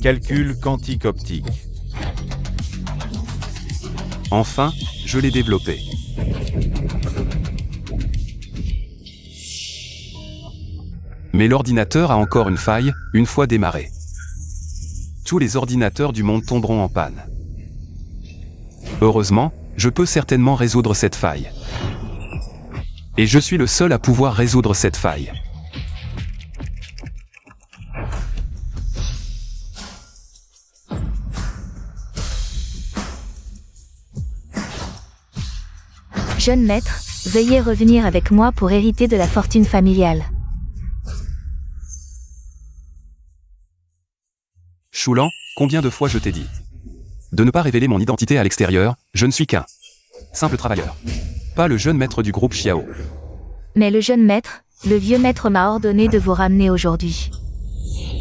Calcul quantique optique. Enfin, je l'ai développé. Mais l'ordinateur a encore une faille, une fois démarré. Tous les ordinateurs du monde tomberont en panne. Heureusement, je peux certainement résoudre cette faille. Et je suis le seul à pouvoir résoudre cette faille. Jeune maître, veuillez revenir avec moi pour hériter de la fortune familiale. Choulan, combien de fois je t'ai dit de ne pas révéler mon identité à l'extérieur, je ne suis qu'un simple travailleur. Pas le jeune maître du groupe Xiao. Mais le jeune maître, le vieux maître m'a ordonné de vous ramener aujourd'hui.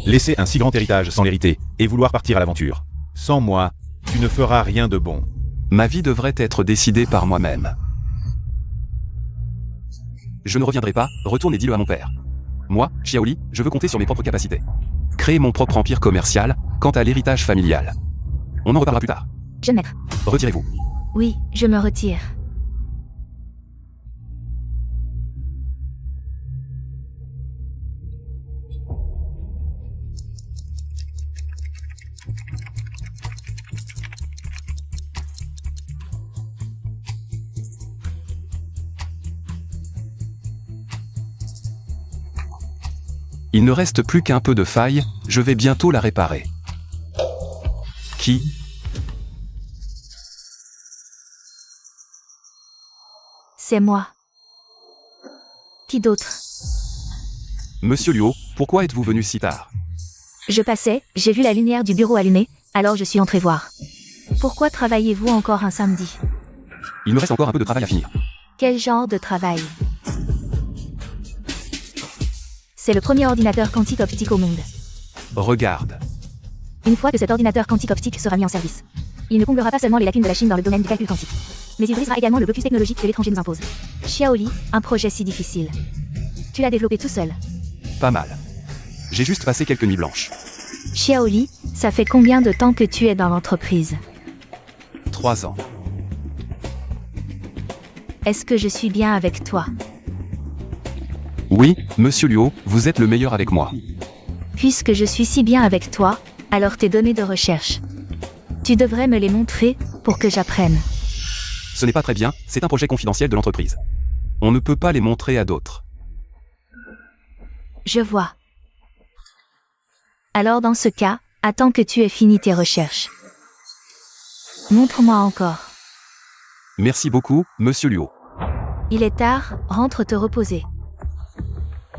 Laisser un si grand héritage sans l'hériter, et vouloir partir à l'aventure. Sans moi, tu ne feras rien de bon. Ma vie devrait être décidée par moi-même. Je ne reviendrai pas, retourne et dis-le à mon père. Moi, Xiaoli, je veux compter sur mes propres capacités. Créer mon propre empire commercial, quant à l'héritage familial. On en reparlera plus tard. Jeune maître. Retirez-vous. Oui, je me retire. Il ne reste plus qu'un peu de faille, je vais bientôt la réparer. Qui ? C'est moi. Qui d'autre? Monsieur Luo, pourquoi êtes-vous venu si tard? Je passais, j'ai vu la lumière du bureau allumée, alors je suis entré voir. Pourquoi travaillez-vous encore un samedi? Il me reste encore un peu de travail à finir. Quel genre de travail? C'est le premier ordinateur quantique optique au monde. Regarde. Une fois que cet ordinateur quantique optique sera mis en service, il ne comblera pas seulement les lacunes de la Chine dans le domaine du calcul quantique, mais il brisera également le blocus technologique que l'étranger nous impose. Xiaoli, un projet si difficile. Tu l'as développé tout seul. Pas mal. J'ai juste passé quelques nuits blanches. Xiaoli, ça fait combien de temps que tu es dans l'entreprise? 3 ans. Est-ce que je suis bien avec toi? Oui, monsieur Luo, vous êtes le meilleur avec moi. Puisque je suis si bien avec toi, alors tes données de recherche. Tu devrais me les montrer, pour que j'apprenne. Ce n'est pas très bien, c'est un projet confidentiel de l'entreprise. On ne peut pas les montrer à d'autres. Je vois. Alors dans ce cas, attends que tu aies fini tes recherches. Montre-moi encore. Merci beaucoup, monsieur Luo. Il est tard, rentre te reposer.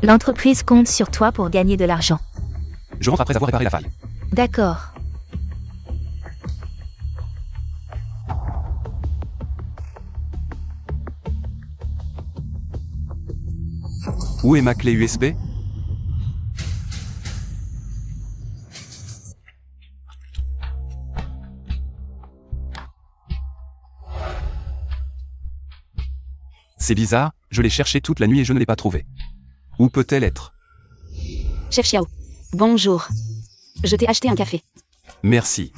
L'entreprise compte sur toi pour gagner de l'argent. Je rentre après avoir réparé la faille. D'accord. Où est ma clé USB? C'est bizarre, je l'ai cherchée toute la nuit et je ne l'ai pas trouvée. Où peut-elle être? Chef Xiao. Bonjour. Je t'ai acheté un café. Merci.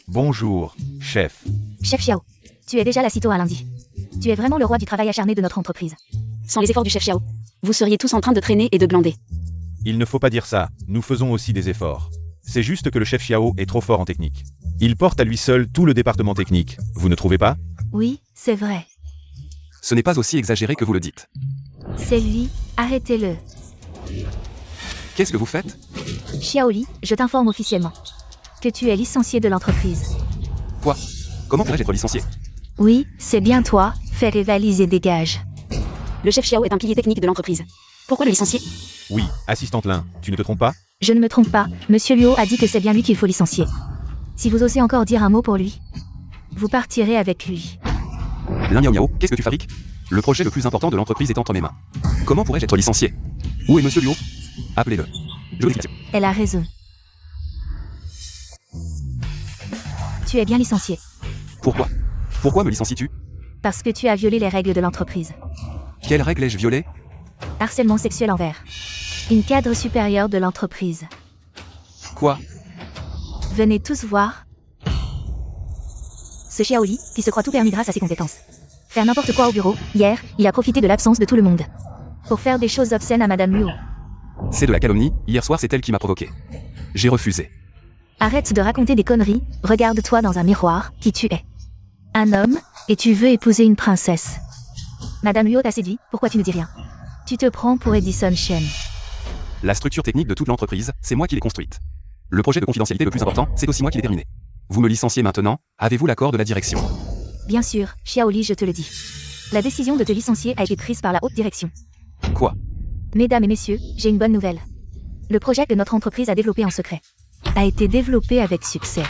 Bonjour, chef. Chef Xiao, tu es déjà là si tôt un lundi. Tu es vraiment le roi du travail acharné de notre entreprise. Sans les efforts du chef Xiao, vous seriez tous en train de traîner et de glander. Il ne faut pas dire ça, nous faisons aussi des efforts. C'est juste que le chef Xiao est trop fort en technique. Il porte à lui seul tout le département technique, vous ne trouvez pas? Oui, c'est vrai. Ce n'est pas aussi exagéré que vous le dites. C'est lui, arrêtez-le. Qu'est-ce que vous faites? Xiaoli, je t'informe officiellement que tu es licencié de l'entreprise. Quoi? Comment pourrais-je être licencié? Oui, c'est bien toi, fais les valises et dégage. Le chef Xiao est un pilier technique de l'entreprise. Pourquoi le licencier? Oui, assistante Lin, tu ne te trompes pas? Je ne me trompe pas, Monsieur Luo a dit que c'est bien lui qu'il faut licencier. Si vous osez encore dire un mot pour lui, vous partirez avec lui. Lin Miao Miao, qu'est-ce que tu fabriques? Le projet le plus important de l'entreprise est entre mes mains. Comment pourrais-je être licencié? Où est monsieur Luo? Appelez-le. Je veux l'explication. Elle a raison. Tu es bien licencié. Pourquoi? Pourquoi me licencies-tu? Parce que tu as violé les règles de l'entreprise. Quelle règle ai-je violée? Harcèlement sexuel envers une cadre supérieure de l'entreprise. Quoi? Venez tous voir. Ce Xiaoli, qui se croit tout permis grâce à ses compétences. Faire n'importe quoi au bureau, hier, il a profité de l'absence de tout le monde. Pour faire des choses obscènes à Madame Luo. C'est de la calomnie, hier soir c'est elle qui m'a provoqué. J'ai refusé. Arrête de raconter des conneries, regarde-toi dans un miroir, qui tu es. Un homme, et tu veux épouser une princesse. Madame Luo t'a séduit, pourquoi tu ne dis rien? Tu te prends pour Edison Chen. La structure technique de toute l'entreprise, c'est moi qui l'ai construite. Le projet de confidentialité le plus important, c'est aussi moi qui l'ai terminé. Vous me licenciez maintenant, avez-vous l'accord de la direction? Bien sûr, Xiaoli, je te le dis. La décision de te licencier a été prise par la haute direction. Quoi? Mesdames et messieurs, j'ai une bonne nouvelle. Le projet que notre entreprise a développé en secret a été développé avec succès.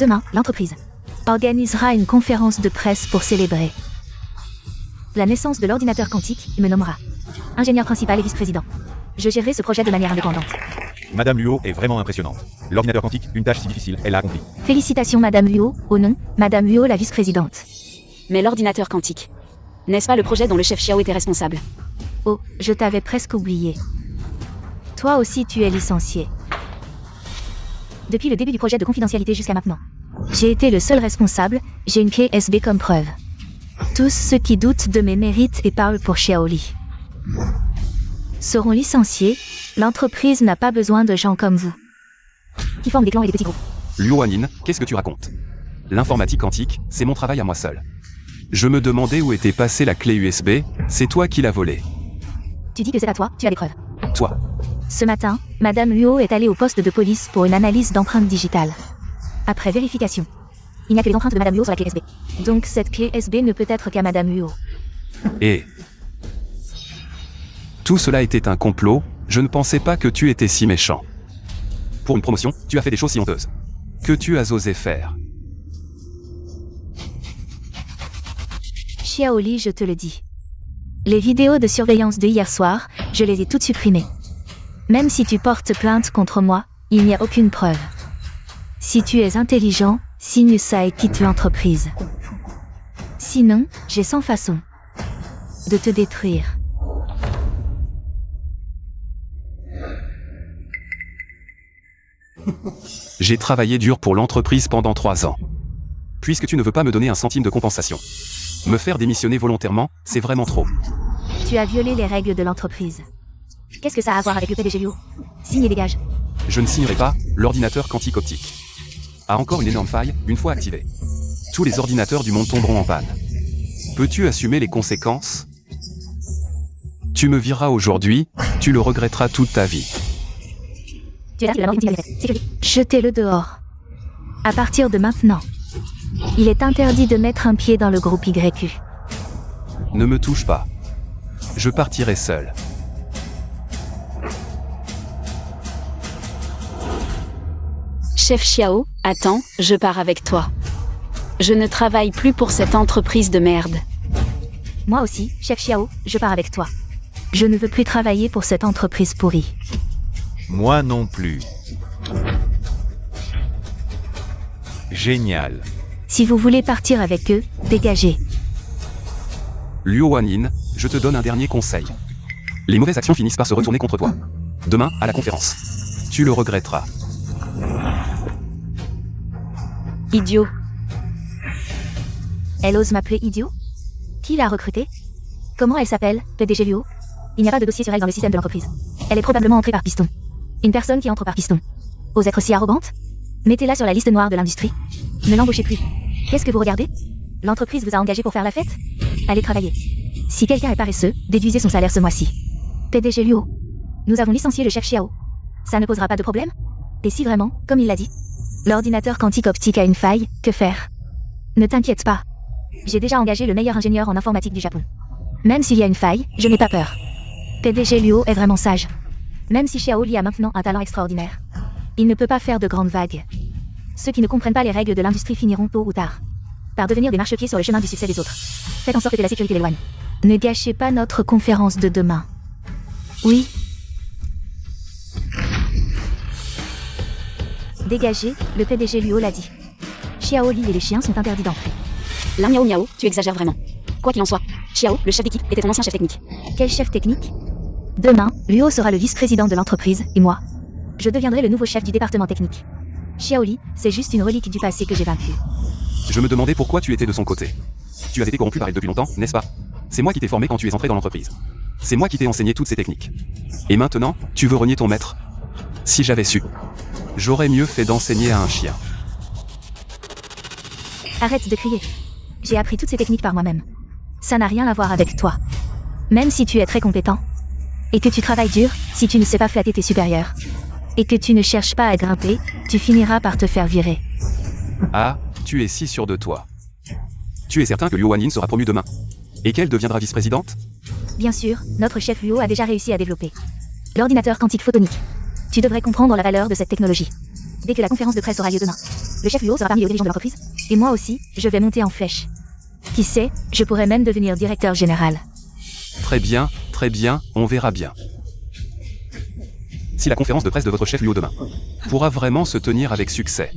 Demain, l'entreprise organisera une conférence de presse pour célébrer la naissance de l'ordinateur quantique et me nommera ingénieur principal et vice-président. Je gérerai ce projet de manière indépendante. Madame Luo est vraiment impressionnante. L'ordinateur quantique, une tâche si difficile, elle l'a accomplie. Félicitations Madame Luo, au nom, Madame Luo la vice-présidente. Mais l'ordinateur quantique. N'est-ce pas le projet dont le chef Xiao était responsable? Oh, je t'avais presque oublié. Toi aussi tu es licencié. Depuis le début du projet de confidentialité jusqu'à maintenant. J'ai été le seul responsable, j'ai une KSB comme preuve. Tous ceux qui doutent de mes mérites et parlent pour Xiaoli seront licenciés. L'entreprise n'a pas besoin de gens comme vous, qui forment des clans et des petits groupes. Luo Huanin, qu'est-ce que tu racontes? L'informatique quantique, c'est mon travail à moi seul. Je me demandais où était passée la clé USB, c'est toi qui l'as volée. Tu dis que c'est à toi, tu as des preuves. Toi. Ce matin, Madame Luo est allée au poste de police pour une analyse d'empreintes digitales. Après vérification, il n'y a que les empreintes de Madame Luo sur la clé USB. Donc cette clé USB ne peut être qu'à Madame Luo. Et tout cela était un complot, je ne pensais pas que tu étais si méchant. Pour une promotion, tu as fait des choses si honteuses. Que tu as osé faire. Xiaoli, je te le dis. Les vidéos de surveillance de hier soir, je les ai toutes supprimées. Même si tu portes plainte contre moi, il n'y a aucune preuve. Si tu es intelligent, signe ça et quitte l'entreprise. Sinon, j'ai 100 façons de te détruire. J'ai travaillé dur pour l'entreprise pendant 3 ans. Puisque tu ne veux pas me donner un centime de compensation. Me faire démissionner volontairement, c'est vraiment trop. Tu as violé les règles de l'entreprise. Qu'est-ce que ça a à voir avec le PDG Luo? Signe et dégage. Je ne signerai pas, l'ordinateur quantique optique a encore une énorme faille, une fois activé. Tous les ordinateurs du monde tomberont en panne. Peux-tu assumer les conséquences? Tu me vireras aujourd'hui, tu le regretteras toute ta vie. Tu es là, tu l'as mort d'une sécurité. Jetez-le dehors. À partir de maintenant, il est interdit de mettre un pied dans le groupe YQ. Ne me touche pas. Je partirai seul. Chef Xiao, attends, je pars avec toi. Je ne travaille plus pour cette entreprise de merde. Moi aussi, chef Xiao, je pars avec toi. Je ne veux plus travailler pour cette entreprise pourrie. Moi non plus. Génial. Si vous voulez partir avec eux, dégagez. Luo Huanin, je te donne un dernier conseil. Les mauvaises actions finissent par se retourner contre toi. Demain, à la conférence. Tu le regretteras. Idiot. Elle ose m'appeler idiot? Qui l'a recrutée? Comment elle s'appelle, PDG Luo? Il n'y a pas de dossier sur elle dans le système de l'entreprise. Elle est probablement entrée par piston. Une personne qui entre par piston ose être aussi arrogante? Mettez-la sur la liste noire de l'industrie. Ne l'embauchez plus. Qu'est-ce que vous regardez? L'entreprise vous a engagé pour faire la fête? Allez travailler. Si quelqu'un est paresseux, déduisez son salaire ce mois-ci. PDG Luo. Nous avons licencié le chef Xiao. Ça ne posera pas de problème? Et si vraiment, comme il l'a dit, l'ordinateur quantique optique a une faille, que faire? Ne t'inquiète pas. J'ai déjà engagé le meilleur ingénieur en informatique du Japon. Même s'il y a une faille, je n'ai pas peur. PDG Luo est vraiment sage. Même si Xiaoli a maintenant un talent extraordinaire, il ne peut pas faire de grandes vagues. Ceux qui ne comprennent pas les règles de l'industrie finiront tôt ou tard par devenir des marchepieds sur le chemin du succès des autres. Faites en sorte que la sécurité l'éloigne. Ne gâchez pas notre conférence de demain. Oui. Dégagez, le PDG Luo l'a dit. Xiaoli et les chiens sont interdits d'entrer. Là miaou miaou, tu exagères vraiment. Quoi qu'il en soit, Xiao, le chef d'équipe, était ton ancien chef technique. Quel chef technique? Demain, Luo sera le vice-président de l'entreprise, et moi, Je deviendrai le nouveau chef du département technique. Xiaoli, c'est juste une relique du passé que j'ai vaincue. Je me demandais pourquoi tu étais de son côté. Tu as été corrompu par elle depuis longtemps, n'est-ce pas? C'est moi qui t'ai formé quand tu es entré dans l'entreprise. C'est moi qui t'ai enseigné toutes ces techniques. Et maintenant, tu veux renier ton maître? Si j'avais su, j'aurais mieux fait d'enseigner à un chien. Arrête de crier. J'ai appris toutes ces techniques par moi-même. Ça n'a rien à voir avec toi. Même si tu es très compétent, et que tu travailles dur, si tu ne sais pas flatter tes supérieurs, et que tu ne cherches pas à grimper, tu finiras par te faire virer. Ah, tu es si sûr de toi. Tu es certain que Liu Wanyin sera promue demain? Et qu'elle deviendra vice-présidente? Bien sûr, notre chef Luo a déjà réussi à développer l'ordinateur quantique photonique. Tu devrais comprendre la valeur de cette technologie. Dès que la conférence de presse aura lieu demain, le chef Luo sera parmi les dirigeants de l'entreprise, et moi aussi, je vais monter en flèche. Qui sait, je pourrais même devenir directeur général. Très bien, on verra bien. Si la conférence de presse de votre chef Luo demain pourra vraiment se tenir avec succès.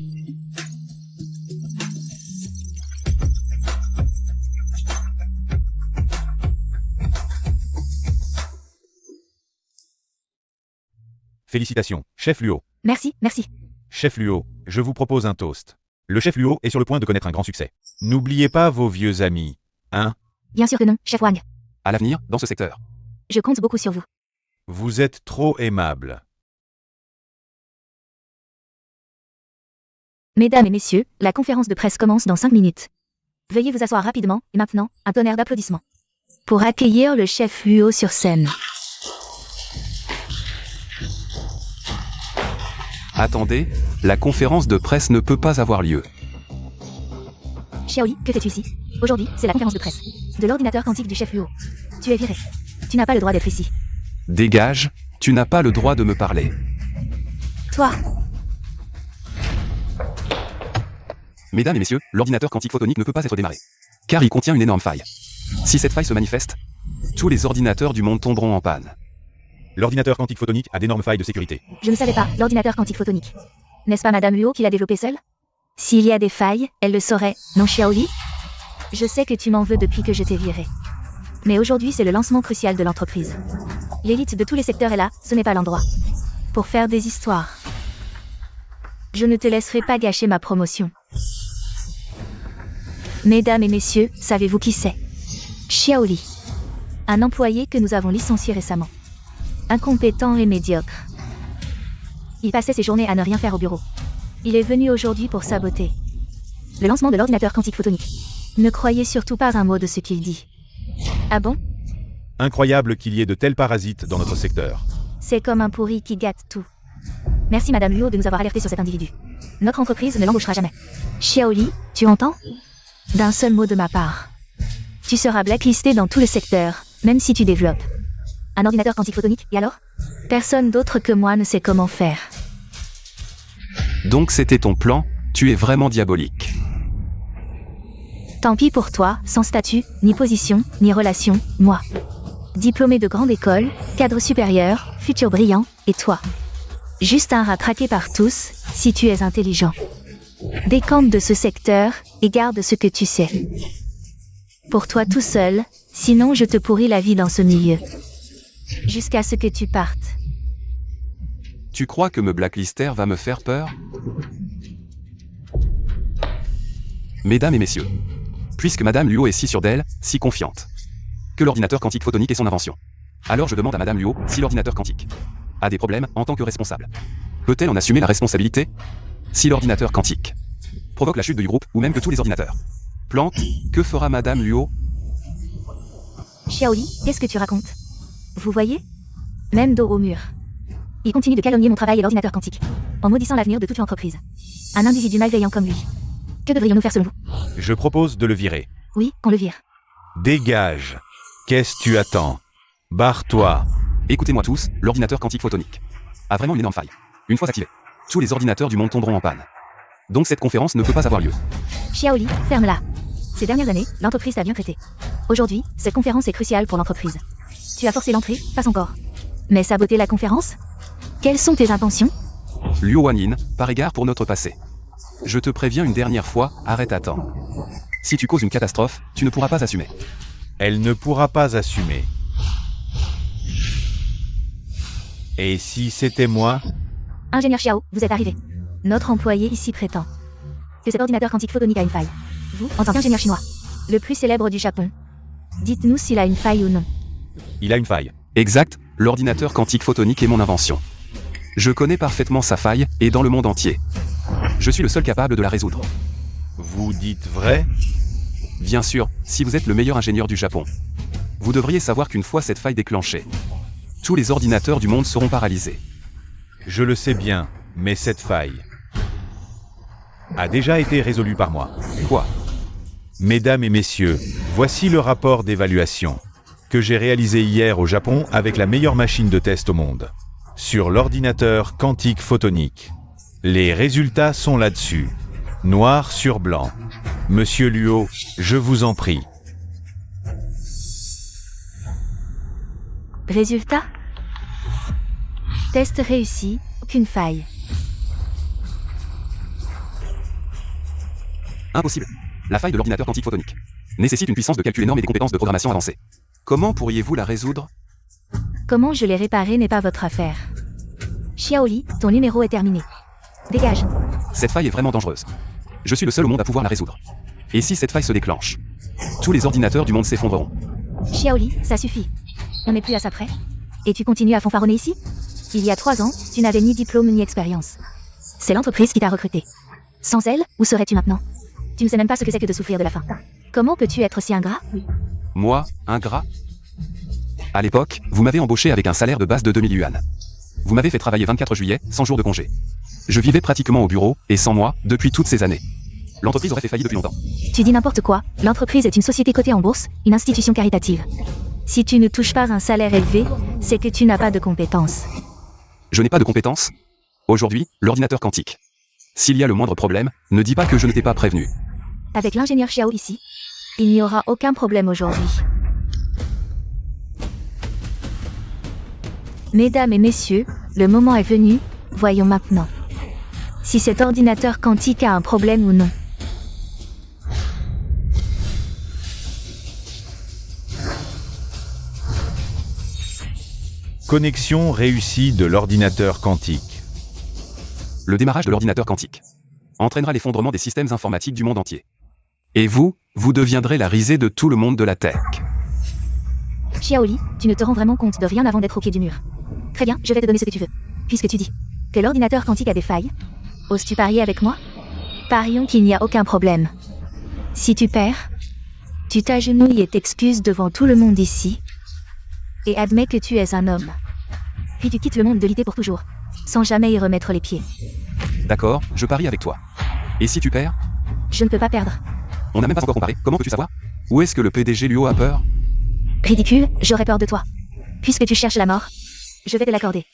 Félicitations, chef Luo. Merci, merci. Chef Luo, je vous propose un toast. Le chef Luo est sur le point de connaître un grand succès. N'oubliez pas vos vieux amis, hein? Bien sûr que non, chef Wang. À l'avenir, dans ce secteur. Je compte beaucoup sur vous. Vous êtes trop aimable. Mesdames et messieurs, la conférence de presse commence dans 5 minutes. Veuillez vous asseoir rapidement, et maintenant, un tonnerre d'applaudissements. Pour accueillir le chef Luo sur scène. Attendez, la conférence de presse ne peut pas avoir lieu. Xiaoli, que fais-tu ici? Aujourd'hui, c'est la conférence de presse de l'ordinateur quantique du chef Luo. Tu es viré. Tu n'as pas le droit d'être ici. Dégage, tu n'as pas le droit de me parler. Toi, Mesdames et messieurs, l'ordinateur quantique photonique ne peut pas être démarré. Car il contient une énorme faille. Si cette faille se manifeste, tous les ordinateurs du monde tomberont en panne. L'ordinateur quantique photonique a d'énormes failles de sécurité. je ne savais pas, l'ordinateur quantique photonique. N'est-ce pas Madame Luo qui l'a développé seule? S'il y a des failles, elle le saurait, non Xiaoli? Je sais que tu m'en veux depuis que je t'ai viré. Mais aujourd'hui c'est le lancement crucial de l'entreprise. L'élite de tous les secteurs est là, ce n'est pas l'endroit pour faire des histoires. Je ne te laisserai pas gâcher ma promotion. Mesdames et messieurs, savez-vous qui c'est? Xiaoli. Un employé que nous avons licencié récemment. Incompétent et médiocre. Il passait ses journées à ne rien faire au bureau. Il est venu aujourd'hui pour saboter le lancement de l'ordinateur quantique photonique. Ne croyez surtout pas un mot de ce qu'il dit. Ah bon? Incroyable qu'il y ait de tels parasites dans notre secteur. C'est comme un pourri qui gâte tout. Merci Madame Luo de nous avoir alertés sur cet individu. Notre entreprise ne l'embauchera jamais. Xiaoli, tu entends? D'un seul mot de ma part. Tu seras blacklisté dans tout le secteur, même si tu développes un ordinateur quantique photonique, et alors? Personne d'autre que moi ne sait comment faire. Donc c'était ton plan, tu es vraiment diabolique. Tant pis pour toi, sans statut, ni position, ni relation, moi. Diplômé de grande école, cadre supérieur, futur brillant, et toi. Juste un rat traqué par tous, si tu es intelligent. Décampe de ce secteur, et garde ce que tu sais. Pour toi tout seul, sinon je te pourris la vie dans ce milieu. Jusqu'à ce que tu partes. Tu crois que me blacklister va me faire peur? Mesdames et messieurs, puisque Madame Luo est si sûre d'elle, si confiante, que l'ordinateur quantique photonique est son invention, alors je demande à Madame Luo si l'ordinateur quantique a des problèmes en tant que responsable. Peut-elle en assumer la responsabilité? Si l'ordinateur quantique provoque la chute du groupe, ou même que tous les ordinateurs plantent, que fera Madame Luo? Xiaoli, qu'est-ce que tu racontes? Vous voyez? Même dos au mur. Il continue de calomnier mon travail et l'ordinateur quantique, en maudissant l'avenir de toute l'entreprise. Un individu malveillant comme lui. Que devrions-nous faire selon vous? Je propose de le virer. Oui, qu'on le vire. Dégage. Qu'est-ce que tu attends? Barre-toi. Écoutez-moi tous, l'ordinateur quantique photonique a vraiment une énorme faille. Une fois activé, tous les ordinateurs du monde tomberont en panne. Donc cette conférence ne peut pas avoir lieu. Xiaoli, ferme-la. Ces dernières années, l'entreprise t'a bien traité. Aujourd'hui, cette conférence est cruciale pour l'entreprise. Tu as forcé l'entrée, pas encore. Mais saboter la conférence? Quelles sont tes intentions? Liu Wanyin, par égard pour notre passé. Je te préviens une dernière fois, arrête à temps. Si tu causes une catastrophe, tu ne pourras pas assumer. Elle ne pourra pas assumer. Et si c'était moi? Ingénieur Xiao, vous êtes arrivé. Notre employé ici prétend que cet ordinateur quantique photonique a une faille. Vous, en tant qu'ingénieur chinois, le plus célèbre du Japon, dites-nous s'il a une faille ou non. Il a une faille. Exact, l'ordinateur quantique photonique est mon invention. Je connais parfaitement sa faille, et dans le monde entier. Je suis le seul capable de la résoudre. Vous dites vrai? Bien sûr, si vous êtes le meilleur ingénieur du Japon. Vous devriez savoir qu'une fois cette faille déclenchée, tous les ordinateurs du monde seront paralysés. Je le sais bien, mais cette faille a déjà été résolue par moi. Quoi? Mesdames et messieurs, voici le rapport d'évaluation que j'ai réalisé hier au Japon avec la meilleure machine de test au monde. Sur l'ordinateur quantique photonique. Les résultats sont là-dessus. Noir sur blanc. Monsieur Luo, je vous en prie. Résultat? Test réussi, aucune faille. Impossible. La faille de l'ordinateur quantique photonique nécessite une puissance de calcul énorme et des compétences de programmation avancées. Comment pourriez-vous la résoudre? Comment je l'ai réparé n'est pas votre affaire. Xiaoli, ton numéro est terminé. Dégage. Cette faille est vraiment dangereuse. Je suis le seul au monde à pouvoir la résoudre. Et si cette faille se déclenche, tous les ordinateurs du monde s'effondreront. Xiaoli, ça suffit. On n'est plus à ça près. Et tu continues à fanfaronner ici? Il y a 3 ans, tu n'avais ni diplôme ni expérience. C'est l'entreprise qui t'a recruté. Sans elle, où serais-tu maintenant? Tu ne sais même pas ce que c'est que de souffrir de la faim. Comment peux-tu être si ingrat? Moi, ingrat? À l'époque, vous m'avez embauché avec un salaire de base de 2000 yuan. Vous m'avez fait travailler 24 juillet, 100 jours de congé. Je vivais pratiquement au bureau, et sans moi, depuis toutes ces années. L'entreprise aurait fait faillite depuis longtemps. Tu dis n'importe quoi. L'entreprise est une société cotée en bourse, une institution caritative. Si tu ne touches pas un salaire élevé, c'est que tu n'as pas de compétences. Je n'ai pas de compétences? Aujourd'hui, l'ordinateur quantique. S'il y a le moindre problème, ne dis pas que je ne t'ai pas prévenu. Avec l'ingénieur Xiao ici, il n'y aura aucun problème aujourd'hui. Mesdames et messieurs, le moment est venu, voyons maintenant si cet ordinateur quantique a un problème ou non. Connexion réussie de l'ordinateur quantique. Le démarrage de l'ordinateur quantique entraînera l'effondrement des systèmes informatiques du monde entier. Et vous deviendrez la risée de tout le monde de la tech. Xiaoli, tu ne te rends vraiment compte de rien avant d'être au pied du mur. Très bien, je vais te donner ce que tu veux. Puisque tu dis que l'ordinateur quantique a des failles, oses-tu parier avec moi? Parions qu'il n'y a aucun problème. Si tu perds, tu t'agenouilles et t'excuses devant tout le monde ici, et admets que tu es un homme. Puis tu quittes le monde de l'idée pour toujours, sans jamais y remettre les pieds. D'accord, je parie avec toi. Et si tu perds? Je ne peux pas perdre. On n'a même pas encore comparé, comment peux-tu savoir? Où est-ce que le PDG Luo a peur? Ridicule, j'aurais peur de toi. Puisque tu cherches la mort, je vais te l'accorder.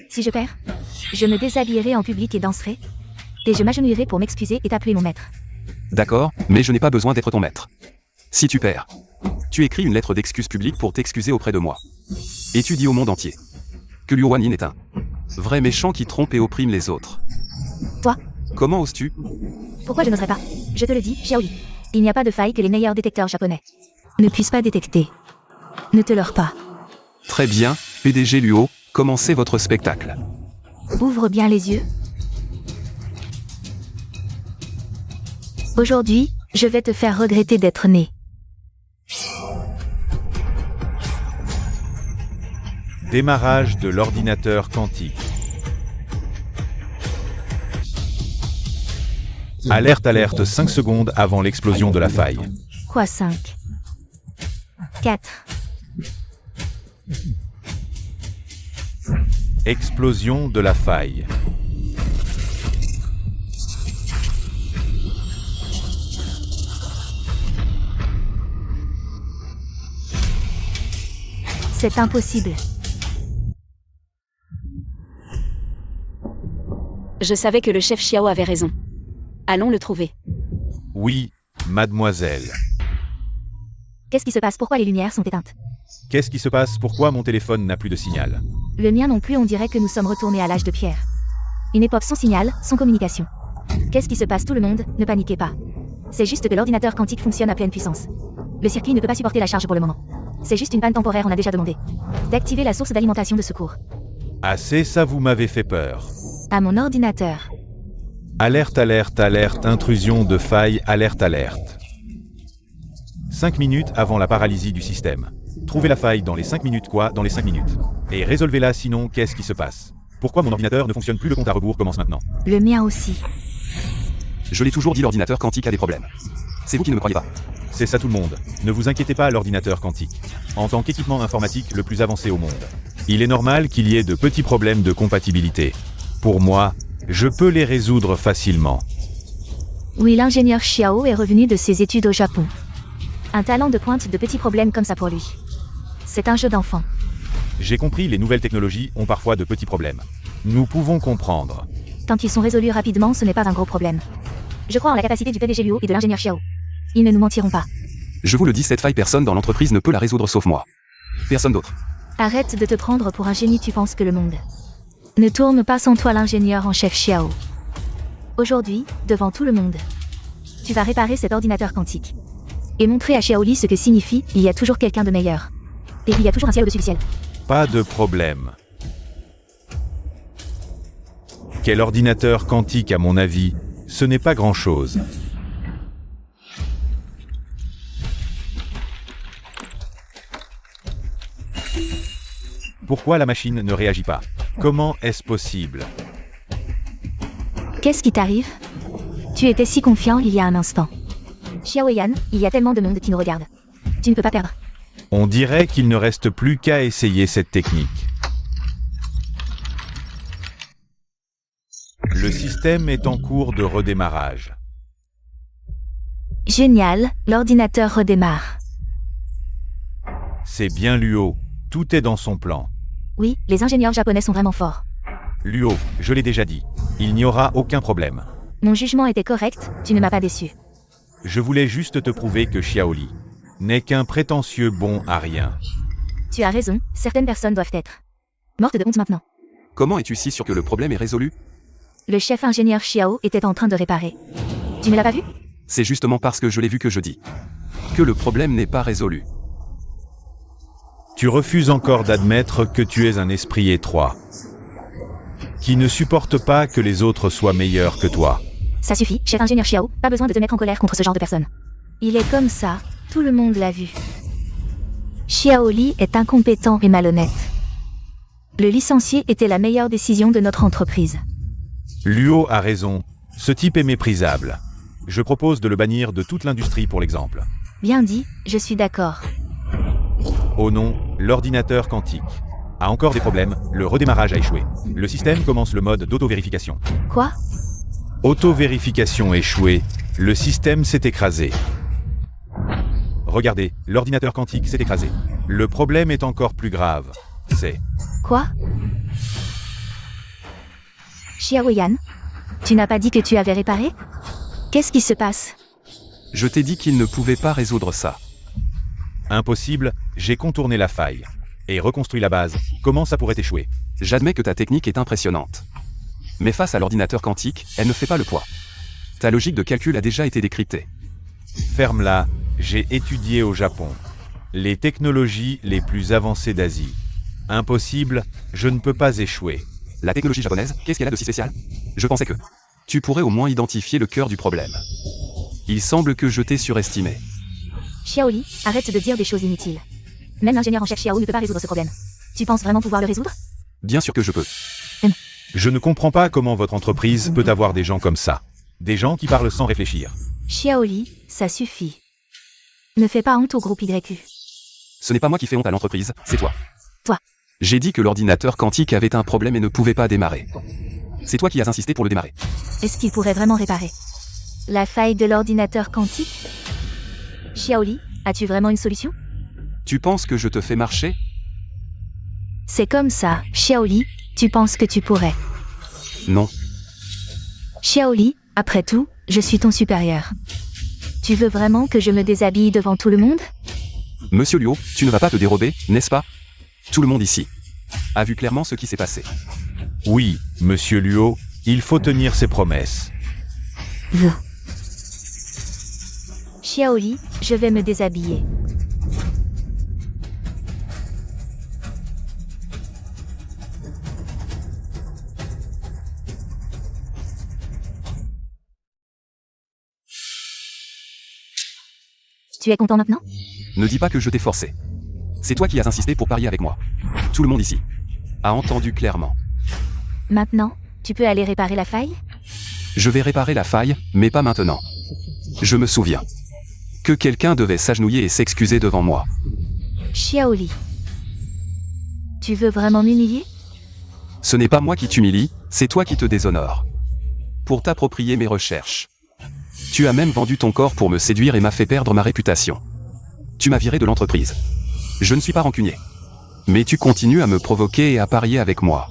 Si je perds, je me déshabillerai en public et danserai, et je m'agenouillerai pour m'excuser et t'appeler mon maître. D'accord, mais je n'ai pas besoin d'être ton maître. Si tu perds, tu écris une lettre d'excuse publique pour t'excuser auprès de moi. Et tu dis au monde entier que Luo Wanyin est un vrai méchant qui trompe et opprime les autres. Toi? Comment oses-tu? Pourquoi je n'oserais pas? Je te le dis, Xiaoli. Il n'y a pas de faille que les meilleurs détecteurs japonais ne puissent pas détecter. Ne te leurre pas. Très bien, PDG Luo, commencez votre spectacle. Ouvre bien les yeux. Aujourd'hui, je vais te faire regretter d'être né. Démarrage de l'ordinateur quantique. Alerte 5 secondes avant l'explosion de la faille. Quoi 5? 4. Explosion de la faille. C'est impossible. Je savais que le chef Xiao avait raison. Allons le trouver. Oui, mademoiselle. Qu'est-ce qui se passe? Pourquoi les lumières sont éteintes? Qu'est-ce qui se passe? Pourquoi mon téléphone n'a plus de signal? Le mien non plus, on dirait que nous sommes retournés à l'âge de pierre. Une époque sans signal, sans communication. Qu'est-ce qui se passe tout le monde? Ne paniquez pas. C'est juste que l'ordinateur quantique fonctionne à pleine puissance. Le circuit ne peut pas supporter la charge pour le moment. C'est juste une panne temporaire, on a déjà demandé d'activer la source d'alimentation de secours. Assez, ça vous m'avez fait peur. À mon ordinateur. Alerte, alerte, alerte, intrusion de faille, alerte, alerte. 5 minutes avant la paralysie du système. Trouvez la faille dans les 5 minutes quoi, dans les 5 minutes. Et résolvez-la sinon, qu'est-ce qui se passe? Pourquoi mon ordinateur ne fonctionne plus? Le compte à rebours commence maintenant. Le mien aussi. Je l'ai toujours dit, l'ordinateur quantique a des problèmes. C'est vous qui ne me croyez pas. C'est ça tout le monde. Ne vous inquiétez pas, l'ordinateur quantique. En tant qu'équipement informatique le plus avancé au monde, il est normal qu'il y ait de petits problèmes de compatibilité. Pour moi, je peux les résoudre facilement. Oui, l'ingénieur Xiao est revenu de ses études au Japon. Un talent de pointe de petits problèmes comme ça pour lui. C'est un jeu d'enfant. J'ai compris, les nouvelles technologies ont parfois de petits problèmes. Nous pouvons comprendre. Tant qu'ils sont résolus rapidement, ce n'est pas un gros problème. Je crois en la capacité du PDG Luo et de l'ingénieur Xiao. Ils ne nous mentiront pas. Je vous le dis, cette faille, personne dans l'entreprise ne peut la résoudre sauf moi. Personne d'autre. Arrête de te prendre pour un génie, tu penses que le monde ne tourne pas sans toi, l'ingénieur en chef Xiao. Aujourd'hui, devant tout le monde, tu vas réparer cet ordinateur quantique. Et montrer à Xiaoli ce que signifie « il y a toujours quelqu'un de meilleur ». Et il y a toujours un ciel au-dessus du ciel. Pas de problème. Quel ordinateur quantique à mon avis, ce n'est pas grand-chose. Pourquoi la machine ne réagit pas? Comment est-ce possible? Qu'est-ce qui t'arrive? Tu étais si confiant il y a un instant. Xiao et Yan, il y a tellement de monde qui nous regarde. Tu ne peux pas perdre. On dirait qu'il ne reste plus qu'à essayer cette technique. Le système est en cours de redémarrage. Génial, l'ordinateur redémarre. C'est bien Luo, tout est dans son plan. Oui, les ingénieurs japonais sont vraiment forts. Luo, je l'ai déjà dit, il n'y aura aucun problème. Mon jugement était correct, tu ne m'as pas déçu. Je voulais juste te prouver que Xiaoli n'est qu'un prétentieux bon à rien. Tu as raison, certaines personnes doivent être mortes de honte maintenant. Comment es-tu si sûr que le problème est résolu? Le chef ingénieur Xiao était en train de réparer. Tu ne l'as pas vu? C'est justement parce que je l'ai vu que je dis que le problème n'est pas résolu. Tu refuses encore d'admettre que tu es un esprit étroit, qui ne supporte pas que les autres soient meilleurs que toi. Ça suffit, chef ingénieur Xiao, pas besoin de te mettre en colère contre ce genre de personne. Il est comme ça, tout le monde l'a vu. Xiaoli est incompétent et malhonnête. Le licencier était la meilleure décision de notre entreprise. Luo a raison, ce type est méprisable. Je propose de le bannir de toute l'industrie pour l'exemple. Bien dit, je suis d'accord. Oh non, l'ordinateur quantique a encore des problèmes, le redémarrage a échoué. Le système commence le mode d'auto-vérification. Quoi? Auto-vérification échouée, le système s'est écrasé. Regardez, l'ordinateur quantique s'est écrasé. Le problème est encore plus grave. C'est... Quoi? Xiaoyan, tu n'as pas dit que tu avais réparé? Qu'est-ce qui se passe? Je t'ai dit qu'il ne pouvait pas résoudre ça. Impossible, j'ai contourné la faille. Et reconstruit la base. Comment ça pourrait échouer? J'admets que ta technique est impressionnante. Mais face à l'ordinateur quantique, elle ne fait pas le poids. Ta logique de calcul a déjà été décryptée. Ferme-la, j'ai étudié au Japon les technologies les plus avancées d'Asie. Impossible, je ne peux pas échouer. La technologie japonaise, qu'est-ce qu'elle a de si spécial? Je pensais que tu pourrais au moins identifier le cœur du problème. Il semble que je t'ai surestimé. Xiaoli, arrête de dire des choses inutiles. Même l'ingénieur en chef Xiao ne peut pas résoudre ce problème. Tu penses vraiment pouvoir le résoudre? Bien sûr que je peux. Je ne comprends pas comment votre entreprise peut avoir des gens comme ça. Des gens qui parlent sans réfléchir. Xiaoli, ça suffit. Ne fais pas honte au groupe YQ. Ce n'est pas moi qui fais honte à l'entreprise, c'est toi. Toi. J'ai dit que l'ordinateur quantique avait un problème et ne pouvait pas démarrer. C'est toi qui as insisté pour le démarrer. Est-ce qu'il pourrait vraiment réparer la faille de l'ordinateur quantique? Xiaoli, as-tu vraiment une solution? Tu penses que je te fais marcher? C'est comme ça, Xiaoli, tu penses que tu pourrais. Non. Xiaoli, après tout, je suis ton supérieur. Tu veux vraiment que je me déshabille devant tout le monde? Monsieur Luo, tu ne vas pas te dérober, n'est-ce pas? Tout le monde ici a vu clairement ce qui s'est passé. Oui, monsieur Luo, il faut tenir ses promesses. Xiaoli, je vais me déshabiller. Tu es content maintenant? Ne dis pas que je t'ai forcé. C'est toi qui as insisté pour parier avec moi. Tout le monde ici a entendu clairement. Maintenant, tu peux aller réparer la faille? Je vais réparer la faille, mais pas maintenant. Je me souviens que quelqu'un devait s'agenouiller et s'excuser devant moi. Xiaoli. Tu veux vraiment m'humilier? Ce n'est pas moi qui t'humilie, c'est toi qui te déshonore. Pour t'approprier mes recherches. Tu as même vendu ton corps pour me séduire et m'as fait perdre ma réputation. Tu m'as viré de l'entreprise. Je ne suis pas rancunier. Mais tu continues à me provoquer et à parier avec moi.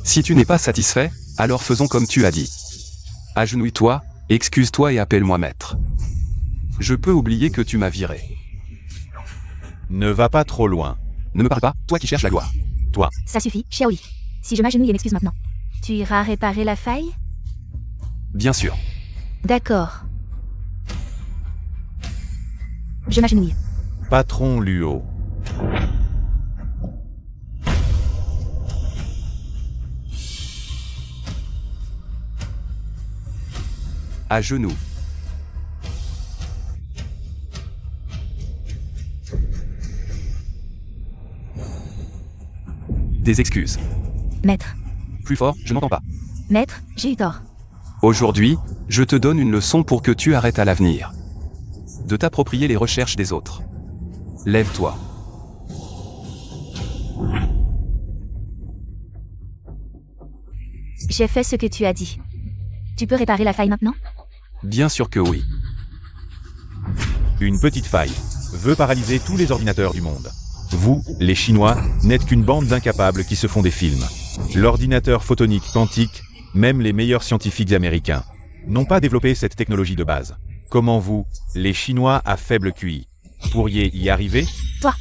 Si tu n'es pas satisfait, alors faisons comme tu as dit. Agenouille-toi, excuse-toi et appelle-moi maître. Je peux oublier que tu m'as viré. Ne va pas trop loin. Ne me parle pas, toi qui cherches la gloire. Toi. Ça suffit, Xiaoli. Si je m'agenouille et m'excuse maintenant, tu iras réparer la faille? Bien sûr. D'accord. Je m'agenouille. Patron Luo. À genoux. Des excuses. Maître. Plus fort, je n'entends pas. Maître, j'ai eu tort. Aujourd'hui, je te donne une leçon pour que tu arrêtes à l'avenir de t'approprier les recherches des autres. Lève-toi. J'ai fait ce que tu as dit. Tu peux réparer la faille maintenant? Bien sûr que oui. Une petite faille veut paralyser tous les ordinateurs du monde. Vous, les Chinois, n'êtes qu'une bande d'incapables qui se font des films. L'ordinateur photonique quantique, même les meilleurs scientifiques américains, n'ont pas développé cette technologie de base. Comment vous, les Chinois à faible QI, pourriez y arriver? Toi.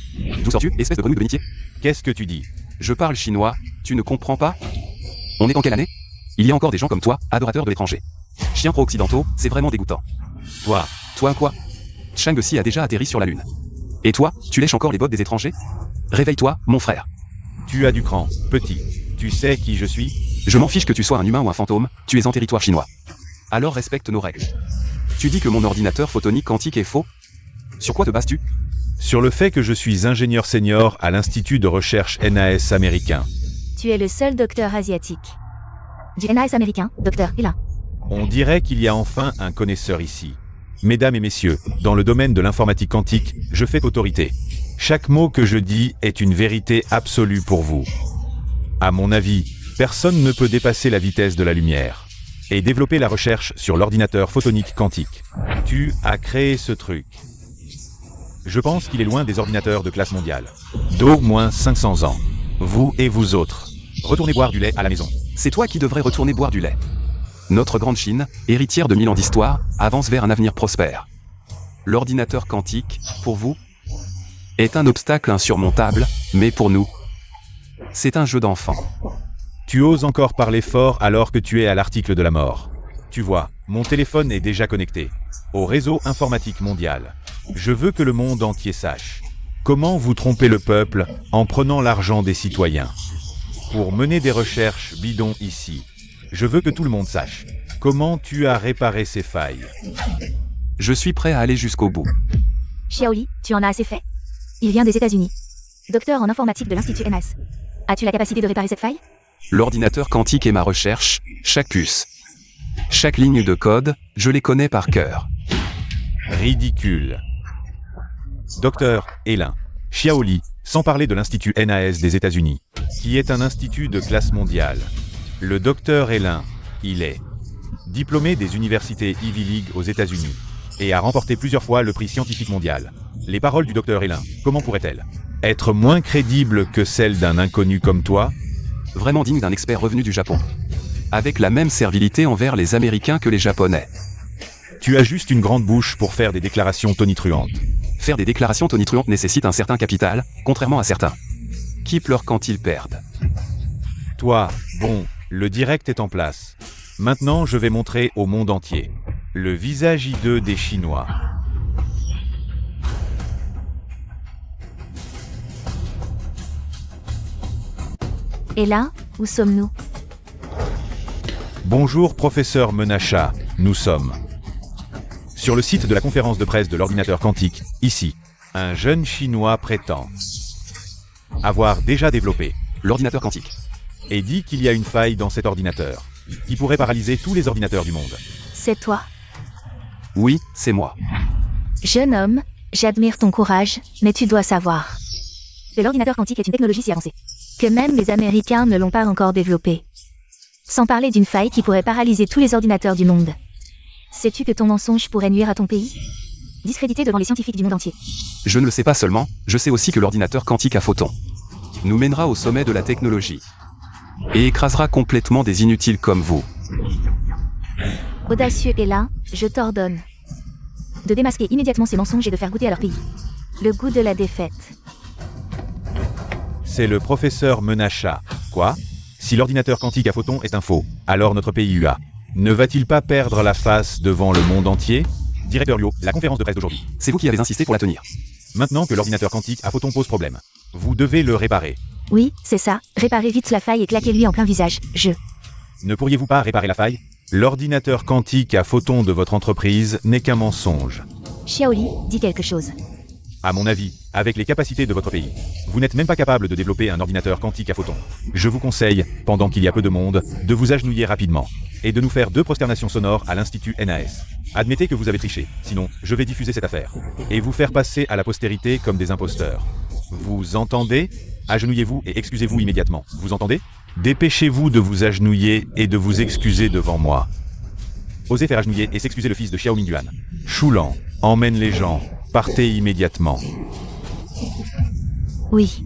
D'où sors-tu, espèce de grenouille de bénitier? Qu'est-ce que tu dis? Je parle chinois, tu ne comprends pas? On est en quelle année? Il y a encore des gens comme toi, adorateurs de l'étranger. Chiens pro-occidentaux, c'est vraiment dégoûtant. Toi quoi? Shang-Chi a déjà atterri sur la Lune. Et toi, tu lèches encore les bottes des étrangers? Réveille-toi, mon frère. Tu as du cran, petit. Tu sais qui je suis? Je m'en fiche que tu sois un humain ou un fantôme, tu es en territoire chinois. Alors respecte nos règles. Tu dis que mon ordinateur photonique quantique est faux? Sur quoi te bases-tu? Sur le fait que je suis ingénieur senior à l'Institut de recherche NAS américain. Tu es le seul docteur asiatique. Du NAS américain, docteur, est là. On dirait qu'il y a enfin un connaisseur ici. Mesdames et messieurs, dans le domaine de l'informatique quantique, je fais autorité. Chaque mot que je dis est une vérité absolue pour vous. À mon avis, personne ne peut dépasser la vitesse de la lumière et développer la recherche sur l'ordinateur photonique quantique. Tu as créé ce truc. Je pense qu'il est loin des ordinateurs de classe mondiale. D'au moins 500 ans. Vous et vous autres, retournez boire du lait à la maison. C'est toi qui devrais retourner boire du lait. Notre grande Chine, héritière de 1000 ans d'histoire, avance vers un avenir prospère. L'ordinateur quantique, pour vous, est un obstacle insurmontable, mais pour nous, c'est un jeu d'enfant. Tu oses encore parler fort alors que tu es à l'article de la mort. Tu vois, mon téléphone est déjà connecté au réseau informatique mondial. Je veux que le monde entier sache comment vous trompez le peuple en prenant l'argent des citoyens. Pour mener des recherches bidons ici, je veux que tout le monde sache comment tu as réparé ces failles. Je suis prêt à aller jusqu'au bout. Xiaoli, tu en as assez fait? Il vient des États-Unis. Docteur en informatique de l'Institut NAS. As-tu la capacité de réparer cette faille? L'ordinateur quantique est ma recherche, chaque puce, chaque ligne de code, je les connais par cœur. Ridicule. Docteur Hélin Xiaoli, sans parler de l'Institut NAS des États-Unis, qui est un institut de classe mondiale. Le docteur Hélin, il est diplômé des universités Ivy League aux États-Unis et a remporté plusieurs fois le prix scientifique mondial. Les paroles du docteur Hélin, comment pourraient-elles être moins crédibles que celles d'un inconnu comme toi? Vraiment digne d'un expert revenu du Japon. Avec la même servilité envers les Américains que les Japonais. Tu as juste une grande bouche pour faire des déclarations tonitruantes. Faire des déclarations tonitruantes nécessite un certain capital, contrairement à certains qui pleurent quand ils perdent. Toi, bon, le direct est en place. Maintenant, je vais montrer au monde entier le visage hideux des Chinois. Et là, où sommes-nous? Bonjour professeur Menacha, nous sommes Sur le site de la conférence de presse de l'ordinateur quantique, ici, un jeune Chinois prétend avoir déjà développé l'ordinateur quantique. et dit qu'il y a une faille dans cet ordinateur qui pourrait paralyser tous les ordinateurs du monde. C'est toi. Oui, c'est moi. Jeune homme, j'admire ton courage, mais tu dois savoir que l'ordinateur quantique est une technologie si avancée que même les Américains ne l'ont pas encore développée. Sans parler d'une faille qui pourrait paralyser tous les ordinateurs du monde. Sais-tu que ton mensonge pourrait nuire à ton pays? Discrédité devant les scientifiques du monde entier. Je ne le sais pas seulement, je sais aussi que l'ordinateur quantique à photons nous mènera au sommet de la technologie et écrasera complètement des inutiles comme vous. Audacieux et là, je t'ordonne de démasquer immédiatement ces mensonges et de faire goûter à leur pays le goût de la défaite. C'est le professeur Menacha. Quoi? Si l'ordinateur quantique à photons est un faux, alors notre pays UA ne va-t-il pas perdre la face devant le monde entier? Directeur Luo, la conférence de presse d'aujourd'hui. C'est vous qui avez insisté pour la tenir. Maintenant que l'ordinateur quantique à photons pose problème, vous devez le réparer. Oui, c'est ça, réparez vite la faille et claquez-lui en plein visage, Ne pourriez-vous pas réparer la faille? L'ordinateur quantique à photons de votre entreprise n'est qu'un mensonge. Xiaoli, dis quelque chose. À mon avis, avec les capacités de votre pays, vous n'êtes même pas capable de développer un ordinateur quantique à photons. Je vous conseille, pendant qu'il y a peu de monde, de vous agenouiller rapidement et de nous faire 2 prosternations sonores à l'Institut NAS. Admettez que vous avez triché, sinon je vais diffuser cette affaire et vous faire passer à la postérité comme des imposteurs. Vous entendez? Agenouillez-vous et excusez-vous immédiatement. Vous entendez? Dépêchez-vous de vous agenouiller et de vous excuser devant moi. Osez faire agenouiller et s'excuser le fils de Xiao Mingyuan. Choulan, emmène les gens. Partez immédiatement. Oui.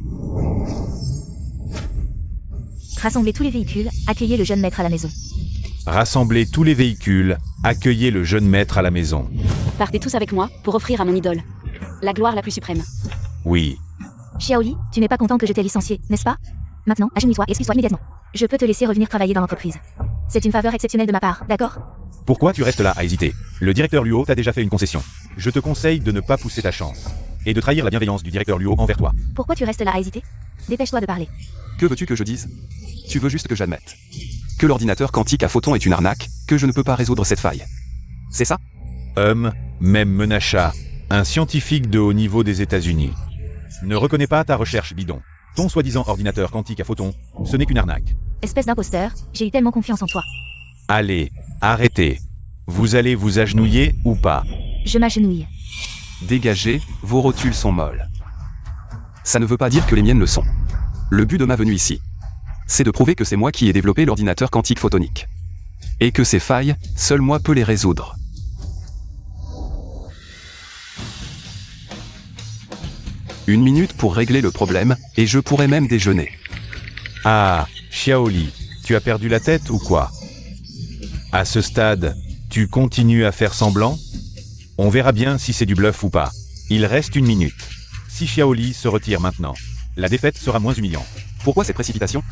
Rassemblez tous les véhicules, accueillez le jeune maître à la maison. Rassemblez tous les véhicules, accueillez le jeune maître à la maison. Partez tous avec moi pour offrir à mon idole la gloire la plus suprême. Oui. Xiaoli, tu n'es pas content que je t'ai licencié, n'est-ce pas? Maintenant, agenouille-toi et excuse-toi immédiatement. Je peux te laisser revenir travailler dans l'entreprise. C'est une faveur exceptionnelle de ma part, d'accord? Pourquoi tu restes là à hésiter? Le directeur Luo t'a déjà fait une concession. Je te conseille de ne pas pousser ta chance et de trahir la bienveillance du directeur Luo envers toi. Pourquoi tu restes là à hésiter? Dépêche-toi de parler. Que veux-tu que je dise? Tu veux juste que j'admette que l'ordinateur quantique à photons est une arnaque, que je ne peux pas résoudre cette faille. C'est ça? Même Menacha, un scientifique de haut niveau des États-Unis, ne reconnaît pas ta recherche bidon. Ton soi-disant ordinateur quantique à photons, ce n'est qu'une arnaque. Espèce d'imposteur, j'ai eu tellement confiance en toi. Allez, arrêtez. Vous allez vous agenouiller ou pas? Je m'agenouille. Dégagez, vos rotules sont molles. Ça ne veut pas dire que les miennes le sont. Le but de ma venue ici, c'est de prouver que c'est moi qui ai développé l'ordinateur quantique photonique. Et que ces failles, seul moi peux les résoudre. Une minute pour régler le problème, et je pourrais même déjeuner. Ah, Xiaoli, tu as perdu la tête ou quoi? À ce stade, tu continues à faire semblant? On verra bien si c'est du bluff ou pas. Il reste 1 minute. Si Xiaoli se retire maintenant, la défaite sera moins humiliante. Pourquoi cette précipitation?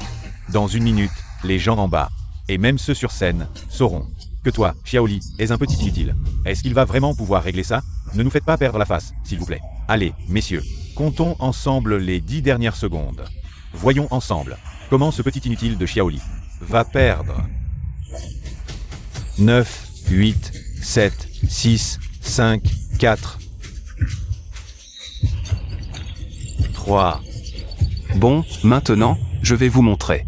Dans 1 minute, les gens en bas, et même ceux sur scène, sauront que toi, Xiaoli, es un petit inutile. Est-ce qu'il va vraiment pouvoir régler ça? Ne nous faites pas perdre la face, s'il vous plaît. Allez, messieurs, comptons ensemble les 10 dernières secondes. Voyons ensemble comment ce petit inutile de Xiaoli va perdre. 9, 8, 7, 6, 5, 4, 3. Bon, maintenant, je vais vous montrer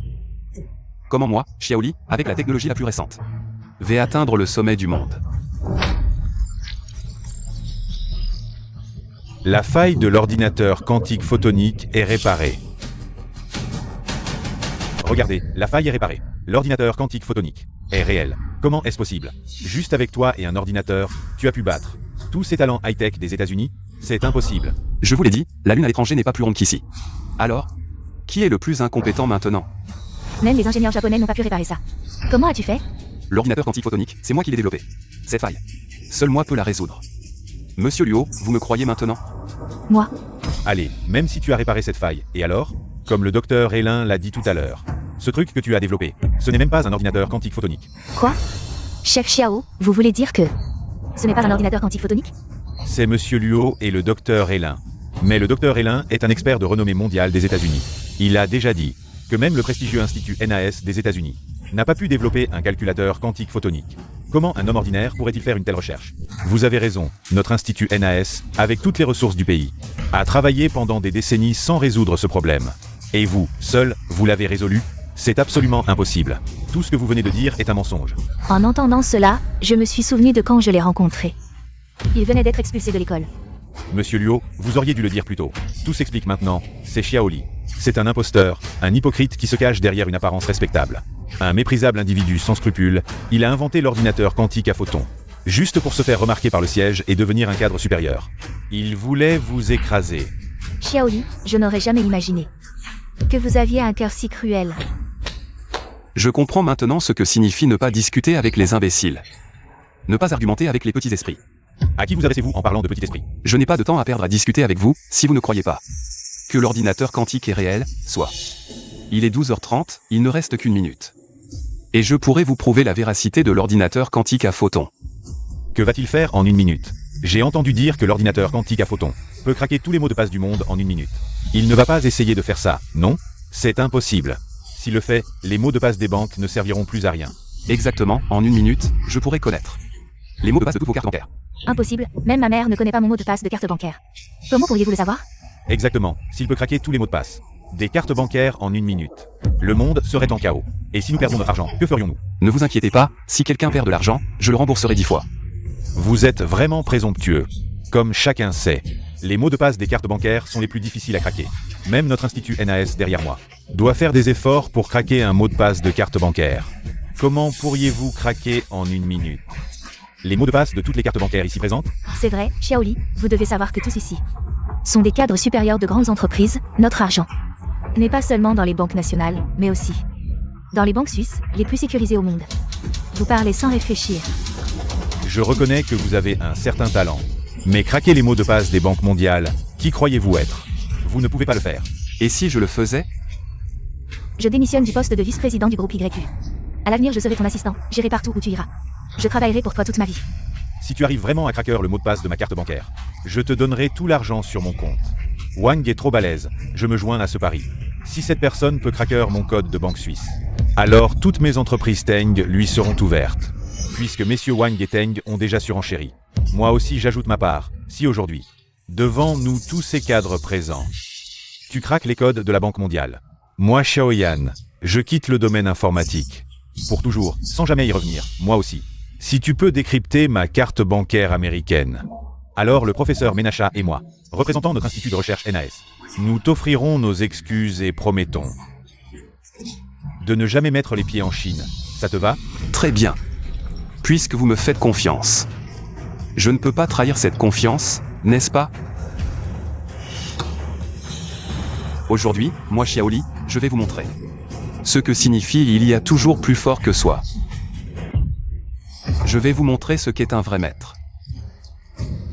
comment moi, Xiaoli, avec la technologie la plus récente, vais atteindre le sommet du monde. La faille de l'ordinateur quantique photonique est réparée. Regardez, la faille est réparée. L'ordinateur quantique photonique est réel. Comment est-ce possible? Juste avec toi et un ordinateur, tu as pu battre tous ces talents high-tech des États-Unis? C'est impossible. Je vous l'ai dit, la Lune à l'étranger n'est pas plus ronde qu'ici. Alors, qui est le plus incompétent maintenant? Même les ingénieurs japonais n'ont pas pu réparer ça. Comment as-tu fait? L'ordinateur quantique photonique, c'est moi qui l'ai développé. Cette faille, seul moi peux la résoudre. Monsieur Luo, vous me croyez maintenant? Moi. Allez, même si tu as réparé cette faille, et alors? Comme le docteur Hélin l'a dit tout à l'heure, ce truc que tu as développé, ce n'est même pas un ordinateur quantique photonique. Quoi? Chef Xiao, vous voulez dire que ce n'est pas un ordinateur quantique photonique? C'est Monsieur Luo et le docteur Hélin. Mais le docteur Hélin est un expert de renommée mondiale des États-Unis. Il a déjà dit que même le prestigieux institut NAS des États-Unis n'a pas pu développer un calculateur quantique photonique. Comment un homme ordinaire pourrait-il faire une telle recherche? Vous avez raison, notre institut NAS, avec toutes les ressources du pays, a travaillé pendant des décennies sans résoudre ce problème. Et vous, seul, vous l'avez résolu? C'est absolument impossible. Tout ce que vous venez de dire est un mensonge. En entendant cela, je me suis souvenu de quand je l'ai rencontré. Il venait d'être expulsé de l'école. Monsieur Luo, vous auriez dû le dire plus tôt. Tout s'explique maintenant, c'est Xiaoli. C'est un imposteur, un hypocrite qui se cache derrière une apparence respectable. Un méprisable individu sans scrupules, il a inventé l'ordinateur quantique à photons. Juste pour se faire remarquer par le siège et devenir un cadre supérieur. Il voulait vous écraser. Xiaoli, je n'aurais jamais imaginé que vous aviez un cœur si cruel. Je comprends maintenant ce que signifie ne pas discuter avec les imbéciles. Ne pas argumenter avec les petits esprits. À qui vous adressez-vous en parlant de petit esprit? Je n'ai pas de temps à perdre à discuter avec vous, si vous ne croyez pas que l'ordinateur quantique est réel, soit. Il est 12h30, il ne reste qu'une minute. Et je pourrais vous prouver la véracité de l'ordinateur quantique à photons. Que va-t-il faire en une minute? J'ai entendu dire que l'ordinateur quantique à photons peut craquer tous les mots de passe du monde en une minute. Il ne va pas essayer de faire ça, non? C'est impossible. S'il le fait, les mots de passe des banques ne serviront plus à rien. Exactement, en une minute, je pourrais connaître les mots de passe de toutes vos cartes bancaires. Impossible, même ma mère ne connaît pas mon mot de passe de carte bancaire. Comment pourriez-vous le savoir? Exactement, s'il peut craquer tous les mots de passe des cartes bancaires en une minute, le monde serait en chaos. Et si nous perdons notre argent, que ferions-nous? Ne vous inquiétez pas, si quelqu'un perd de l'argent, je le rembourserai 10 fois. Vous êtes vraiment présomptueux. Comme chacun sait, les mots de passe des cartes bancaires sont les plus difficiles à craquer. Même notre institut NAS derrière moi doit faire des efforts pour craquer un mot de passe de carte bancaire. Comment pourriez-vous craquer en une minute les mots de passe de toutes les cartes bancaires ici présentes? C'est vrai, Xiaoli, vous devez savoir que tous ici sont des cadres supérieurs de grandes entreprises. Notre argent n'est pas seulement dans les banques nationales, mais aussi dans les banques suisses, les plus sécurisées au monde. Vous parlez sans réfléchir. Je reconnais que vous avez un certain talent. Mais craquer les mots de passe des banques mondiales, qui croyez-vous être? Vous ne pouvez pas le faire. Et si je le faisais? Je démissionne du poste de vice-président du groupe YU. À l'avenir, je serai ton assistant, j'irai partout où tu iras. Je travaillerai pour toi toute ma vie. Si tu arrives vraiment à craquer le mot de passe de ma carte bancaire, je te donnerai tout l'argent sur mon compte. Wang est trop balèze, je me joins à ce pari. Si cette personne peut craquer mon code de banque suisse, alors toutes mes entreprises Teng lui seront ouvertes. Puisque messieurs Wang et Teng ont déjà surenchéri. Moi aussi j'ajoute ma part, si aujourd'hui, devant nous tous ces cadres présents, tu craques les codes de la Banque mondiale. Moi Xiaoyan, je quitte le domaine informatique. Pour toujours, sans jamais y revenir, moi aussi. Si tu peux décrypter ma carte bancaire américaine, alors le professeur Menacha et moi, représentant notre institut de recherche NAS, nous t'offrirons nos excuses et promettons de ne jamais mettre les pieds en Chine. Ça te va? Très bien. Puisque vous me faites confiance. Je ne peux pas trahir cette confiance, n'est-ce pas? Aujourd'hui, moi Xiaoli, je vais vous montrer ce que signifie il y a toujours plus fort que soi. Je vais vous montrer ce qu'est un vrai maître.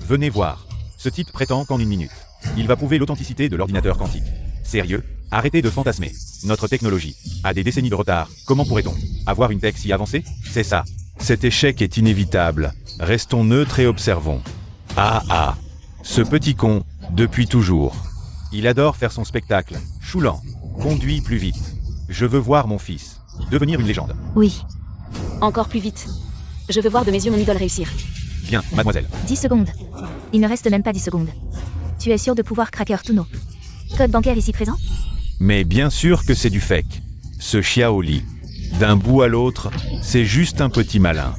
Venez voir. Ce type prétend qu'en une minute, il va prouver l'authenticité de l'ordinateur quantique. Sérieux? Arrêtez de fantasmer. Notre technologie a des décennies de retard. Comment pourrait-on avoir une tech si avancée? C'est ça. Cet échec est inévitable. Restons neutres et observons. Ah, ce petit con, depuis toujours. Il adore faire son spectacle. Choulant. Conduis plus vite. Je veux voir mon fils devenir une légende. Oui. Encore plus vite. Je veux voir de mes yeux mon idole réussir. Bien, mademoiselle. 10 secondes. Il ne reste même pas 10 secondes. Tu es sûr de pouvoir craquer tous nos codes bancaires ici présents? Mais bien sûr que c'est du fake. Ce Xiaoli, d'un bout à l'autre, c'est juste un petit malin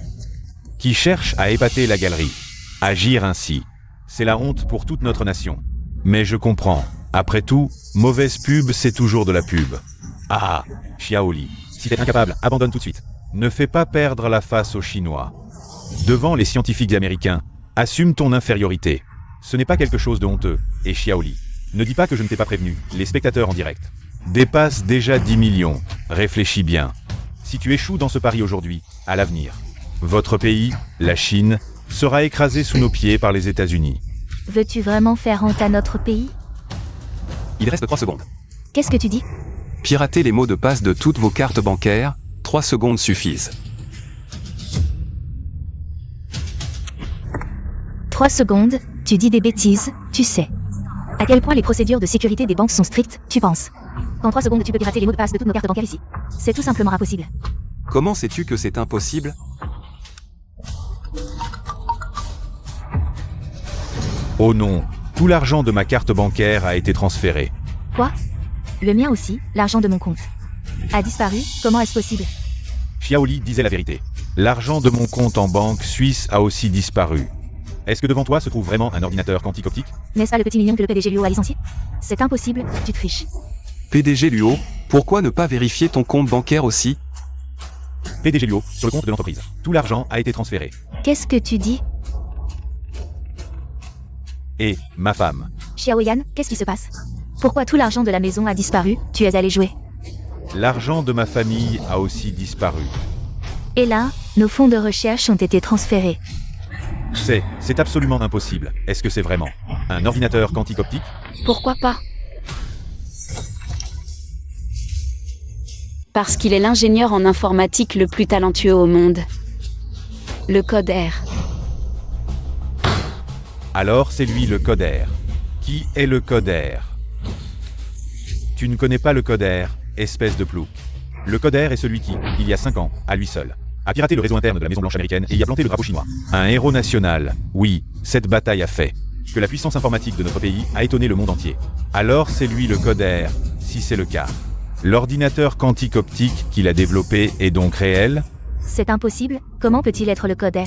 qui cherche à épater la galerie. Agir ainsi, c'est la honte pour toute notre nation. Mais je comprends. Après tout, mauvaise pub, c'est toujours de la pub. Ah, Xiaoli, si t'es incapable, abandonne tout de suite. Ne fais pas perdre la face aux Chinois. Devant les scientifiques américains, assume ton infériorité. Ce n'est pas quelque chose de honteux. Et Xiaoli, ne dis pas que je ne t'ai pas prévenu. Les spectateurs en direct dépassent déjà 10 millions. Réfléchis bien. Si tu échoues dans ce pari aujourd'hui, à l'avenir, votre pays, la Chine, sera écrasé sous nos pieds par les États-Unis. Veux-tu vraiment faire honte à notre pays? Il reste 3 secondes. Qu'est-ce que tu dis? Piratez les mots de passe de toutes vos cartes bancaires, 3 secondes suffisent. 3 secondes, tu dis des bêtises, tu sais. À quel point les procédures de sécurité des banques sont strictes, tu penses? En 3 secondes, tu peux pirater les mots de passe de toutes nos cartes bancaires ici. C'est tout simplement impossible. Comment sais-tu que c'est impossible? Oh non, tout l'argent de ma carte bancaire a été transféré. Quoi? Le mien aussi, l'argent de mon compte. A disparu? Comment est-ce possible? Xiaoli disait la vérité. L'argent de mon compte en banque suisse a aussi disparu. Est-ce que devant toi se trouve vraiment un ordinateur quantique optique? N'est-ce pas le petit mignon que le PDG Luo a licencié? C'est impossible, tu triches. PDG Luo, pourquoi ne pas vérifier ton compte bancaire aussi? PDG Luo, sur le compte de l'entreprise. Tout l'argent a été transféré. Qu'est-ce que tu dis? Et, ma femme. Xiaoyan, qu'est-ce qui se passe? Pourquoi tout l'argent de la maison a disparu? Tu es allé jouer. L'argent de ma famille a aussi disparu. Et là, nos fonds de recherche ont été transférés. C'est absolument impossible. Est-ce que c'est vraiment un ordinateur quantique optique? Pourquoi pas? Parce qu'il est l'ingénieur en informatique le plus talentueux au monde. Le coder. Alors c'est lui le coder. Qui est le coder? Tu ne connais pas le coder, espèce de plouc. Le coder est celui qui, il y a 5 ans, à lui seul, a piraté le réseau interne de la Maison Blanche américaine et y a planté le drapeau chinois. Un héros national, oui, cette bataille a fait que la puissance informatique de notre pays a étonné le monde entier. Alors c'est lui le coder, si c'est le cas. L'ordinateur quantique optique qu'il a développé est donc réel? C'est impossible, comment peut-il être le coder?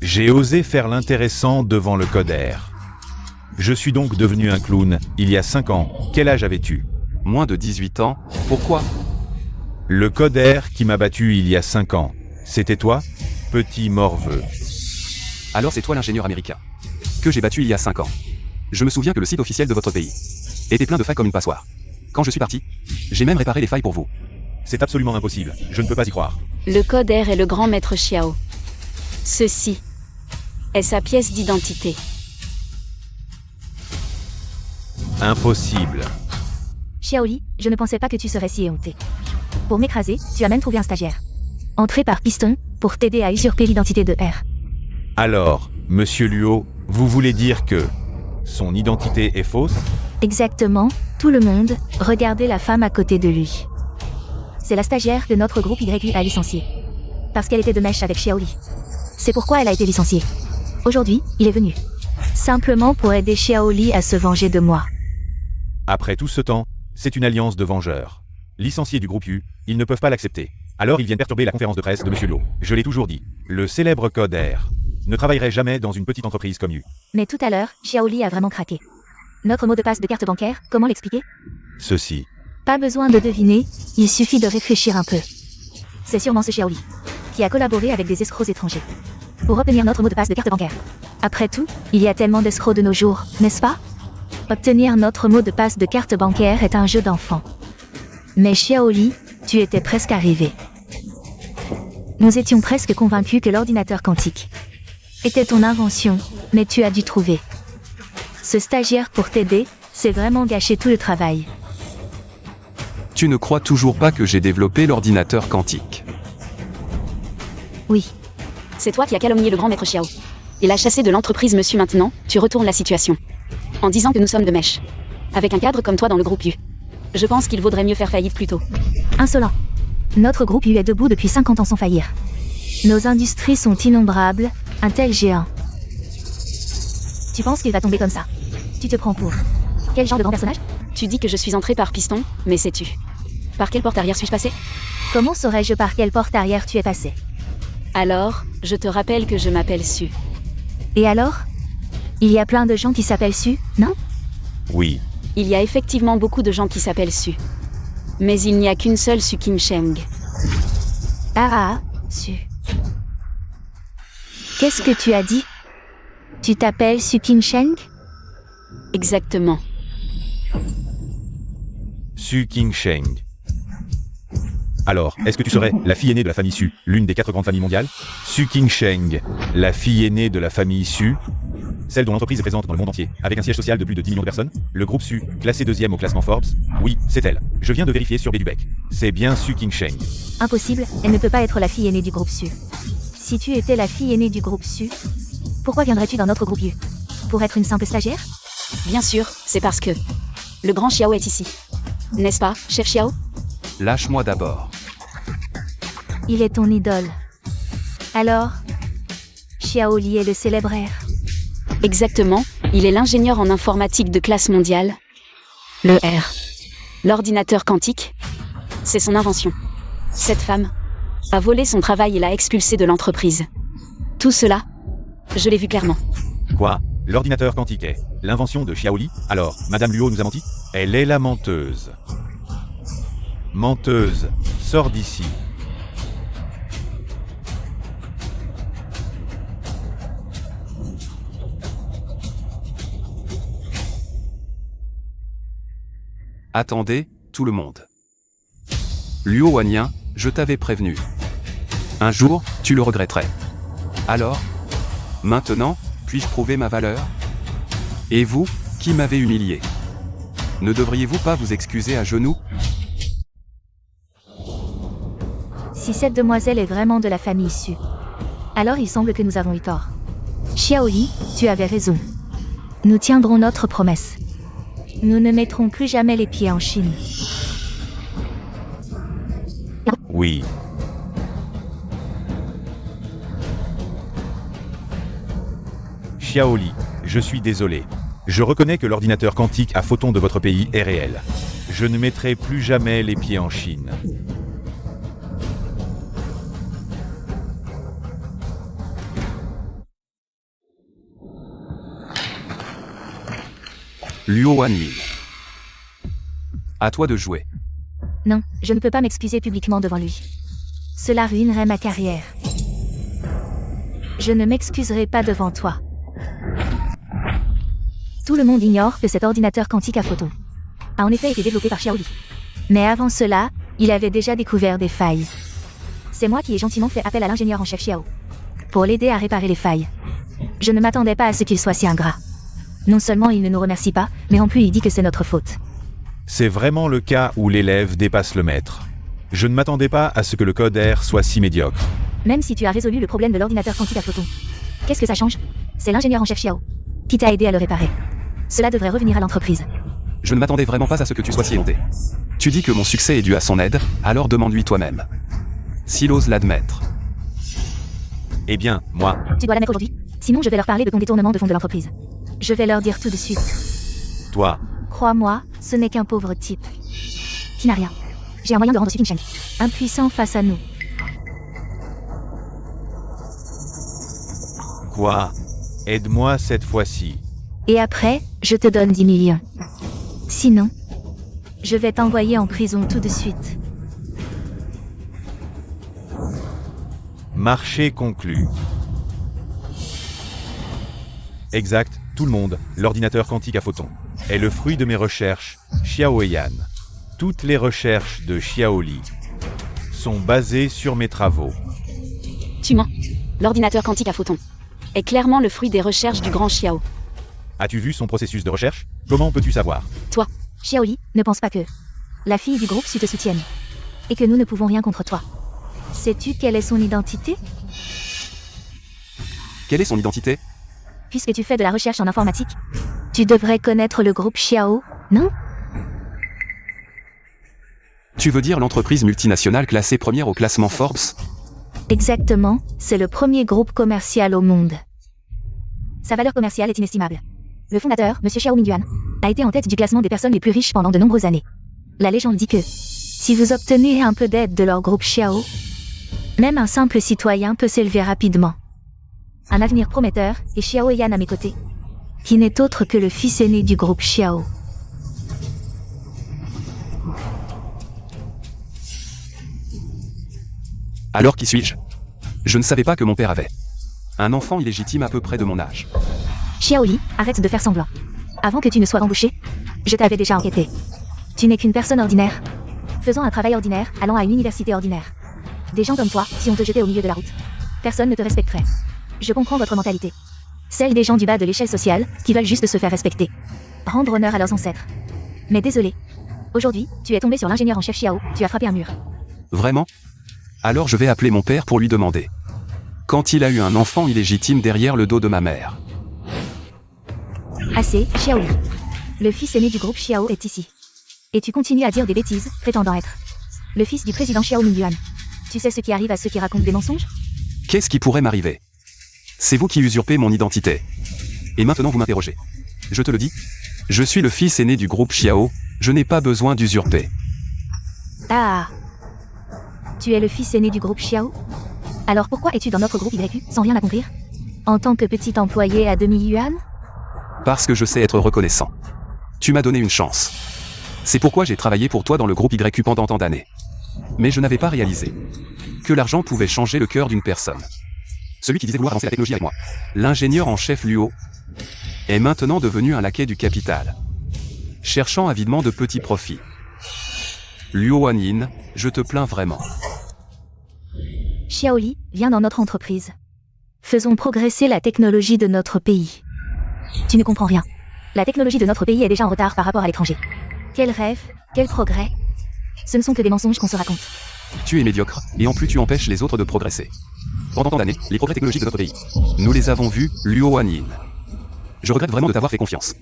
J'ai osé faire l'intéressant devant le coder. Je suis donc devenu un clown, il y a 5 ans. Quel âge avais-tu? Moins de 18 ans, pourquoi? Le coder qui m'a battu il y a 5 ans. C'était toi, petit morveux. Alors c'est toi l'ingénieur américain que j'ai battu il y a 5 ans. Je me souviens que le site officiel de votre pays était plein de failles comme une passoire. Quand je suis parti, j'ai même réparé les failles pour vous. C'est absolument impossible, je ne peux pas y croire. Le coder est le grand maître Xiao. Ceci est sa pièce d'identité. Impossible. Xiaoli, je ne pensais pas que tu serais si éhonté. Pour m'écraser, tu as même trouvé un stagiaire. Entré par Piston, pour t'aider à usurper l'identité de R. Alors, monsieur Luo, vous voulez dire que son identité est fausse? Exactement, tout le monde, regardez la femme à côté de lui. C'est la stagiaire que notre groupe YU a licenciée. Parce qu'elle était de mèche avec Xiaoli. C'est pourquoi elle a été licenciée. Aujourd'hui, il est venu. Simplement pour aider Xiaoli à se venger de moi. Après tout ce temps, c'est une alliance de vengeurs. Licenciés du groupe U, ils ne peuvent pas l'accepter. Alors ils viennent perturber la conférence de presse de monsieur Luo. Je l'ai toujours dit. Le célèbre coder ne travaillerait jamais dans une petite entreprise comme U. Mais tout à l'heure, Xiaoli a vraiment craqué. Notre mot de passe de carte bancaire, comment l'expliquer? Ceci. Pas besoin de deviner, il suffit de réfléchir un peu. C'est sûrement ce Xiaoli qui a collaboré avec des escrocs étrangers pour obtenir notre mot de passe de carte bancaire. Après tout, il y a tellement d'escrocs de nos jours, n'est-ce pas? Obtenir notre mot de passe de carte bancaire est un jeu d'enfant. Mais Xiaoli, tu étais presque arrivé. Nous étions presque convaincus que l'ordinateur quantique était ton invention, mais tu as dû trouver ce stagiaire pour t'aider, c'est vraiment gâcher tout le travail. Tu ne crois toujours pas que j'ai développé l'ordinateur quantique? Oui. C'est toi qui as calomnié le grand maître Xiao. Il l'a chassé de l'entreprise monsieur maintenant, tu retournes la situation. En disant que nous sommes de mèche. Avec un cadre comme toi dans le groupe U. Je pense qu'il vaudrait mieux faire faillite plus tôt. Insolent. Notre groupe U est debout depuis 50 ans sans faillir. Nos industries sont innombrables, un tel géant. Tu penses qu'il va tomber comme ça? Tu te prends pour quel genre de grand personnage? Tu dis que je suis entré par Piston, mais sais-tu par quelle porte arrière suis-je passé? Comment saurais-je par quelle porte arrière tu es passé? Alors, je te rappelle que je m'appelle Su. Et alors? Il y a plein de gens qui s'appellent Su, non? Oui. Il y a effectivement beaucoup de gens qui s'appellent Su. Mais il n'y a qu'une seule Su Qingsheng. Su. Qu'est-ce que tu as dit? Tu t'appelles Su Qingsheng? Exactement. Su Qingsheng. Alors, est-ce que tu serais la fille aînée de la famille Su, l'une des 4 grandes familles mondiales? Su Qingsheng, la fille aînée de la famille Su, celle dont l'entreprise est présente dans le monde entier, avec un siège social de plus de 10 millions de personnes. Le groupe Su, classé 2e au classement Forbes. Oui, c'est elle. Je viens de vérifier sur Bédubec. C'est bien Su Qingsheng. Impossible, elle ne peut pas être la fille aînée du groupe Su. Si tu étais la fille aînée du groupe Su, pourquoi viendrais-tu dans notre groupe U? Pour être une simple stagiaire? Bien sûr, c'est parce que le grand Xiao est ici. N'est-ce pas, chef Xiao? Lâche-moi d'abord. Il est ton idole. Alors, Xiaoli est le célèbre R. Exactement, Il est l'ingénieur en informatique de classe mondiale. Le R. L'ordinateur quantique. C'est son invention. Cette femme a volé son travail et l'a expulsé de l'entreprise. Tout cela, je l'ai vu clairement. Quoi? L'ordinateur quantique est l'invention de Xiaoli? Alors, Madame Luo nous a menti? Elle est la menteuse. Menteuse, sors d'ici. Attendez, tout le monde. Luo Wanyan, je t'avais prévenu. Un jour, tu le regretterais. Alors? Maintenant, puis-je prouver ma valeur? Et vous, qui m'avez humilié? Ne devriez-vous pas vous excuser à genoux? Si cette demoiselle est vraiment de la famille Su, alors il semble que nous avons eu tort. Xiaoli, tu avais raison. Nous tiendrons notre promesse. Nous ne mettrons plus jamais les pieds en Chine. Oui. Xiaoli, je suis désolé. Je reconnais que l'ordinateur quantique à photons de votre pays est réel. Je ne mettrai plus jamais les pieds en Chine. Luo Wanyan. À toi de jouer. Non, je ne peux pas m'excuser publiquement devant lui. Cela ruinerait ma carrière. Je ne m'excuserai pas devant toi. Tout le monde ignore que cet ordinateur quantique à photons a en effet été développé par Xiaoli. Mais avant cela, il avait déjà découvert des failles. C'est moi qui ai gentiment fait appel à l'ingénieur en chef Xiao pour l'aider à réparer les failles. Je ne m'attendais pas à ce qu'il soit si ingrat. Non seulement il ne nous remercie pas, mais en plus il dit que c'est notre faute. C'est vraiment le cas où l'élève dépasse le maître. Je ne m'attendais pas à ce que le code R soit si médiocre. Même si tu as résolu le problème de l'ordinateur quantique à photons, qu'est-ce que ça change? C'est l'ingénieur en chef Xiao qui t'a aidé à le réparer. Cela devrait revenir à l'entreprise. Je ne m'attendais vraiment pas à ce que tu sois si honté. Tu dis que mon succès est dû à son aide, alors demande-lui toi-même. S'il ose l'admettre. Eh bien, moi, Tu dois l'admettre aujourd'hui, sinon je vais leur parler de ton détournement de fonds de l'entreprise. Je vais leur dire tout de suite. toi, Crois-moi, ce n'est qu'un pauvre type qui n'a rien. J'ai un moyen de rendre Su Qingsheng impuissant face à nous. quoi? Aide-moi cette fois-ci. Et après, je te donne 10 millions. Sinon, je vais t'envoyer en prison tout de suite. Marché conclu. Exact, tout le monde, l'ordinateur quantique à photons est le fruit de mes recherches, Xiaoyan. Toutes les recherches de Xiaoli sont basées sur mes travaux. Tu mens. L'ordinateur quantique à photons est clairement le fruit des recherches du grand Xiao. As-tu vu son processus de recherche? Comment peux-tu savoir? Toi, Xiaoli, ne pense pas que la fille du groupe Su te soutienne et que nous ne pouvons rien contre toi. Sais-tu quelle est son identité? Quelle est son identité? Puisque tu fais de la recherche en informatique, tu devrais connaître le groupe Xiao, non? Tu veux dire l'entreprise multinationale classée première au classement Forbes? Exactement, c'est le premier groupe commercial au monde. Sa valeur commerciale est inestimable. Le fondateur, M. Xiao Mingyuan, a été en tête du classement des personnes les plus riches pendant de nombreuses années. La légende dit que si vous obtenez un peu d'aide de leur groupe Xiao, même un simple citoyen peut s'élever rapidement. Un avenir prometteur, et Xiao Yan à mes côtés, qui n'est autre que le fils aîné du groupe Xiao. Alors qui suis-je? Je ne savais pas que mon père avait un enfant illégitime à peu près de mon âge. Xiaoli, arrête de faire semblant. Avant que tu ne sois embauché, je t'avais déjà enquêté. Tu n'es qu'une personne ordinaire, faisant un travail ordinaire, allant à une université ordinaire. Des gens comme toi, si on te jetait au milieu de la route, personne ne te respecterait. Je comprends votre mentalité. Celle des gens du bas de l'échelle sociale, qui veulent juste se faire respecter. Rendre honneur à leurs ancêtres. Mais désolé. Aujourd'hui, tu es tombé sur l'ingénieur en chef Xiao, tu as frappé un mur. Vraiment? Alors je vais appeler mon père pour lui demander. Quand il a eu un enfant illégitime derrière le dos de ma mère. Assez, Xiaoli. Le fils aîné du groupe Xiao est ici. Et tu continues à dire des bêtises, prétendant être le fils du président Xiao Mingyuan. Tu sais ce qui arrive à ceux qui racontent des mensonges? Qu'est-ce qui pourrait m'arriver? C'est vous qui usurpez mon identité. Et maintenant vous m'interrogez. Je te le dis. Je suis le fils aîné du groupe Xiao, je n'ai pas besoin d'usurper. Ah. Tu es le fils aîné du groupe Xiao? Alors pourquoi es-tu dans notre groupe YU sans rien accomplir? En tant que petit employé à demi-yuan? Parce que je sais être reconnaissant. Tu m'as donné une chance. C'est pourquoi j'ai travaillé pour toi dans le groupe YU pendant tant d'années. Mais je n'avais pas réalisé que l'argent pouvait changer le cœur d'une personne. Celui qui disait vouloir avancer la technologie avec moi, l'ingénieur en chef Luo, est maintenant devenu un laquais du capital, cherchant avidement de petits profits. Luo Hanyin, je te plains vraiment. Xiaoli, viens dans notre entreprise. Faisons progresser la technologie de notre pays. Tu ne comprends rien. La technologie de notre pays est déjà en retard par rapport à l'étranger. Quel rêve, quel progrès. Ce ne sont que des mensonges qu'on se raconte. Tu es médiocre, et en plus tu empêches les autres de progresser. Pendant tant d'années, les progrès technologiques de notre pays, nous les avons vus, Luo Hanyin. Je regrette vraiment de t'avoir fait confiance.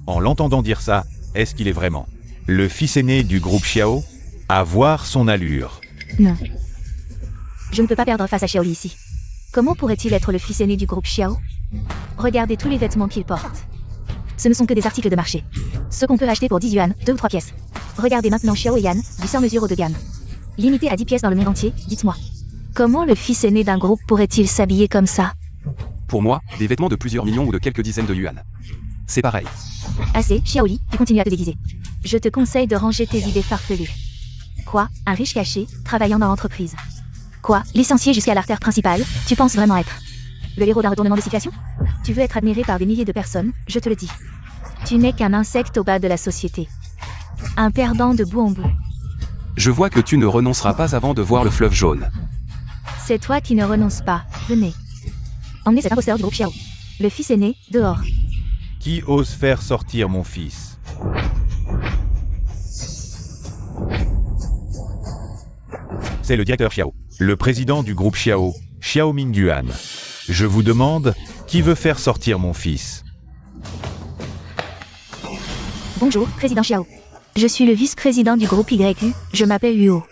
En l'entendant dire ça, est-ce qu'il est vraiment le fils aîné du groupe Xiao? À voir son allure. Non. Je ne peux pas perdre face à Xiaoli ici. Comment pourrait-il être le fils aîné du groupe Xiao? Regardez tous les vêtements qu'il porte. Ce ne sont que des articles de marché. Ceux qu'on peut acheter pour 10 yuan, 2 ou 3 pièces. Regardez maintenant Xiao et Yan, du sur-mesure haut de gamme. Limité à 10 pièces dans le monde entier, dites-moi. Comment le fils aîné d'un groupe pourrait-il s'habiller comme ça? Pour moi, des vêtements de plusieurs millions ou de quelques dizaines de yuan. C'est pareil. Assez, Xiaoli, tu continues à te déguiser. Je te conseille de ranger tes idées farfelues. Quoi? Un riche caché, travaillant dans l'entreprise. Quoi? Licencié jusqu'à l'artère principale, tu penses vraiment être le héros d'un retournement de situation? Tu veux être admiré par des milliers de personnes, je te le dis. Tu n'es qu'un insecte au bas de la société. Un perdant de bout en bout. Je vois que tu ne renonceras pas avant de voir le fleuve jaune. C'est toi qui ne renonces pas, venez. Emmenez cet imposteur du groupe Xiao. Le fils aîné, dehors. Qui ose faire sortir mon fils? C'est le directeur Xiao, le président du groupe Xiao, Xiao Mingguan. Je vous demande, qui veut faire sortir mon fils? Bonjour, président Xiao. Je suis le vice-président du groupe YU, je m'appelle Luo.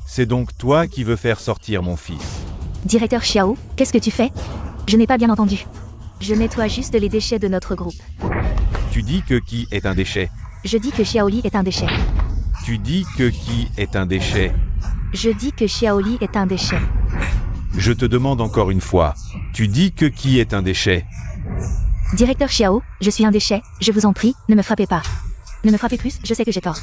C'est donc toi qui veux faire sortir mon fils? Directeur Xiao, qu'est-ce que tu fais? Je n'ai pas bien entendu. Je nettoie juste les déchets de notre groupe. Tu dis que qui est un déchet? Je dis que Xiaoli est un déchet. Tu dis que qui est un déchet? Je dis que Xiaoli est un déchet. Je te demande encore une fois, tu dis que qui est un déchet? Directeur Xiao, je suis un déchet, je vous en prie, ne me frappez pas. Ne me frappez plus, je sais que j'ai tort.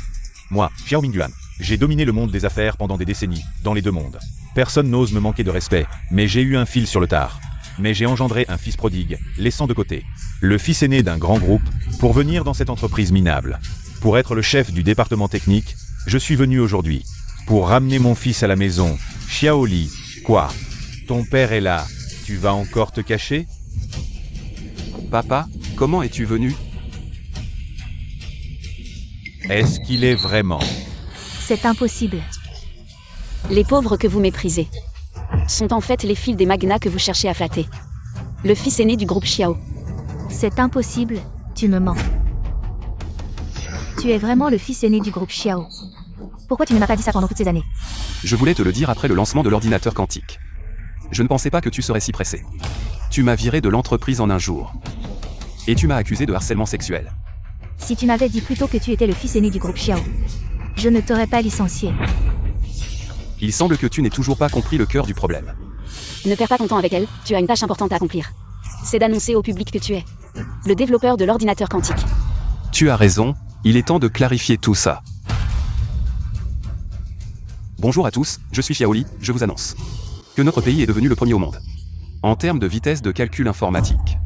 Moi, Xiao Mingguan, j'ai dominé le monde des affaires pendant des décennies, dans les deux mondes. Personne n'ose me manquer de respect, mais j'ai eu un fil sur le tard. Mais j'ai engendré un fils prodigue, laissant de côté le fils aîné d'un grand groupe, pour venir dans cette entreprise minable. Pour être le chef du département technique, je suis venu aujourd'hui. Pour ramener mon fils à la maison. Xiaoli, quoi? Ton père est là, tu vas encore te cacher? Papa, comment es-tu venu? Est-ce qu'il est vraiment? C'est impossible. Les pauvres que vous méprisez sont en fait les fils des magnats que vous cherchez à flatter. Le fils aîné du groupe Xiao. C'est impossible, tu me mens. Tu es vraiment le fils aîné du groupe Xiao. Pourquoi tu ne m'as pas dit ça pendant toutes ces années? Je voulais te le dire après le lancement de l'ordinateur quantique. Je ne pensais pas que tu serais si pressé. Tu m'as viré de l'entreprise en un jour. Et tu m'as accusé de harcèlement sexuel. Si tu m'avais dit plutôt que tu étais le fils aîné du groupe Xiao, je ne t'aurais pas licencié. Il semble que tu n'aies toujours pas compris le cœur du problème. Ne perds pas ton temps avec elle, tu as une tâche importante à accomplir. C'est d'annoncer au public que tu es le développeur de l'ordinateur quantique. Tu as raison, il est temps de clarifier tout ça. Bonjour à tous, je suis Xiaoli, je vous annonce que notre pays est devenu le premier au monde en termes de vitesse de calcul informatique.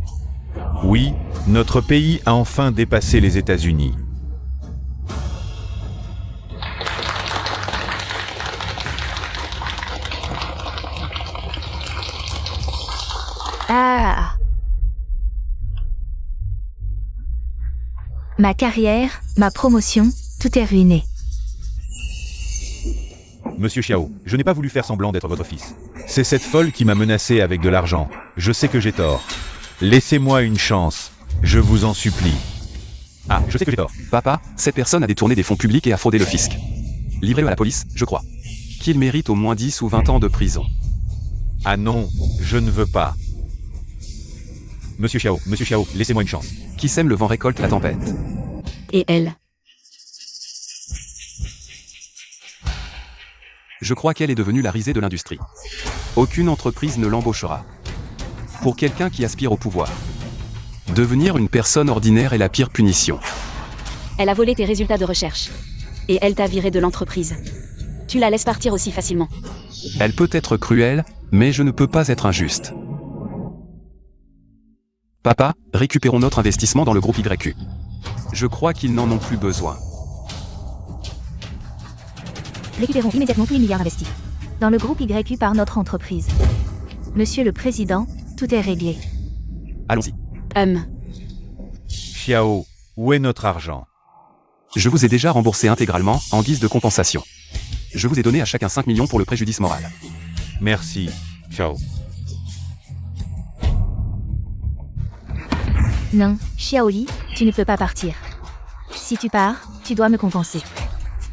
Oui, notre pays a enfin dépassé les États-Unis. Ah. Ma carrière, ma promotion, tout est ruiné. Monsieur Xiao, je n'ai pas voulu faire semblant d'être votre fils. C'est cette folle qui m'a menacé avec de l'argent. Je sais que j'ai tort. Laissez-moi une chance. Je vous en supplie. Ah, je sais que j'ai tort. Papa, cette personne a détourné des fonds publics et a fraudé le fisc. Livrez-le à la police, je crois qu'il mérite au moins 10 ou 20 ans de prison. Ah non, je ne veux pas. Monsieur Xiao, laissez-moi une chance. Qui sème le vent récolte la tempête. Et elle? Je crois qu'elle est devenue la risée de l'industrie. Aucune entreprise ne l'embauchera. Pour quelqu'un qui aspire au pouvoir. Devenir une personne ordinaire est la pire punition. Elle a volé tes résultats de recherche. Et elle t'a viré de l'entreprise. Tu la laisses partir aussi facilement. Elle peut être cruelle, mais je ne peux pas être injuste. Papa, récupérons notre investissement dans le groupe YQ. Je crois qu'ils n'en ont plus besoin. Récupérons immédiatement tous les milliards investis dans le groupe YQ par notre entreprise. Monsieur le Président, tout est réglé. Allons-y. Xiao, où est notre argent? Je vous ai déjà remboursé intégralement, en guise de compensation. Je vous ai donné à chacun 5 millions pour le préjudice moral. Merci, Xiao. Non, Xiaoli, tu ne peux pas partir. Si tu pars, tu dois me compenser.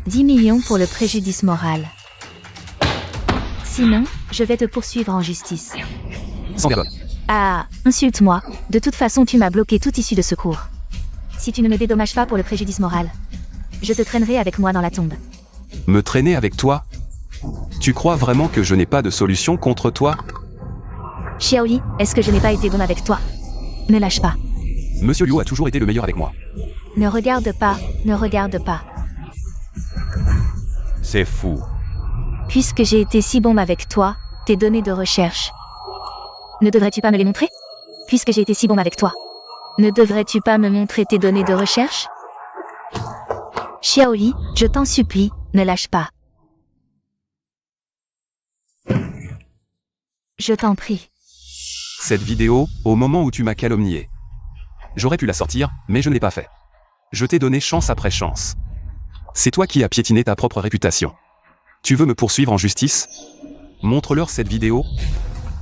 10 millions pour le préjudice moral. Sinon, je vais te poursuivre en justice. Sans vergogne. Ah, insulte-moi. De toute façon, tu m'as bloqué toute issue de secours. Si tu ne me dédommages pas pour le préjudice moral, je te traînerai avec moi dans la tombe. Me traîner avec toi? Tu crois vraiment que je n'ai pas de solution contre toi? Xiaoli, est-ce que je n'ai pas été bon avec toi? Ne lâche pas. Monsieur Liu a toujours été le meilleur avec moi. Ne regarde pas, ne regarde pas. C'est fou. Puisque j'ai été si bon avec toi, tes données de recherche. Ne devrais-tu pas me les montrer? Puisque j'ai été si bon avec toi. Ne devrais-tu pas me montrer tes données de recherche? Xiaoli, je t'en supplie, ne lâche pas. Je t'en prie. Cette vidéo, au moment où tu m'as calomnié. J'aurais pu la sortir, mais je ne l'ai pas fait. Je t'ai donné chance après chance. C'est toi qui as piétiné ta propre réputation. Tu veux me poursuivre en justice? Montre-leur cette vidéo,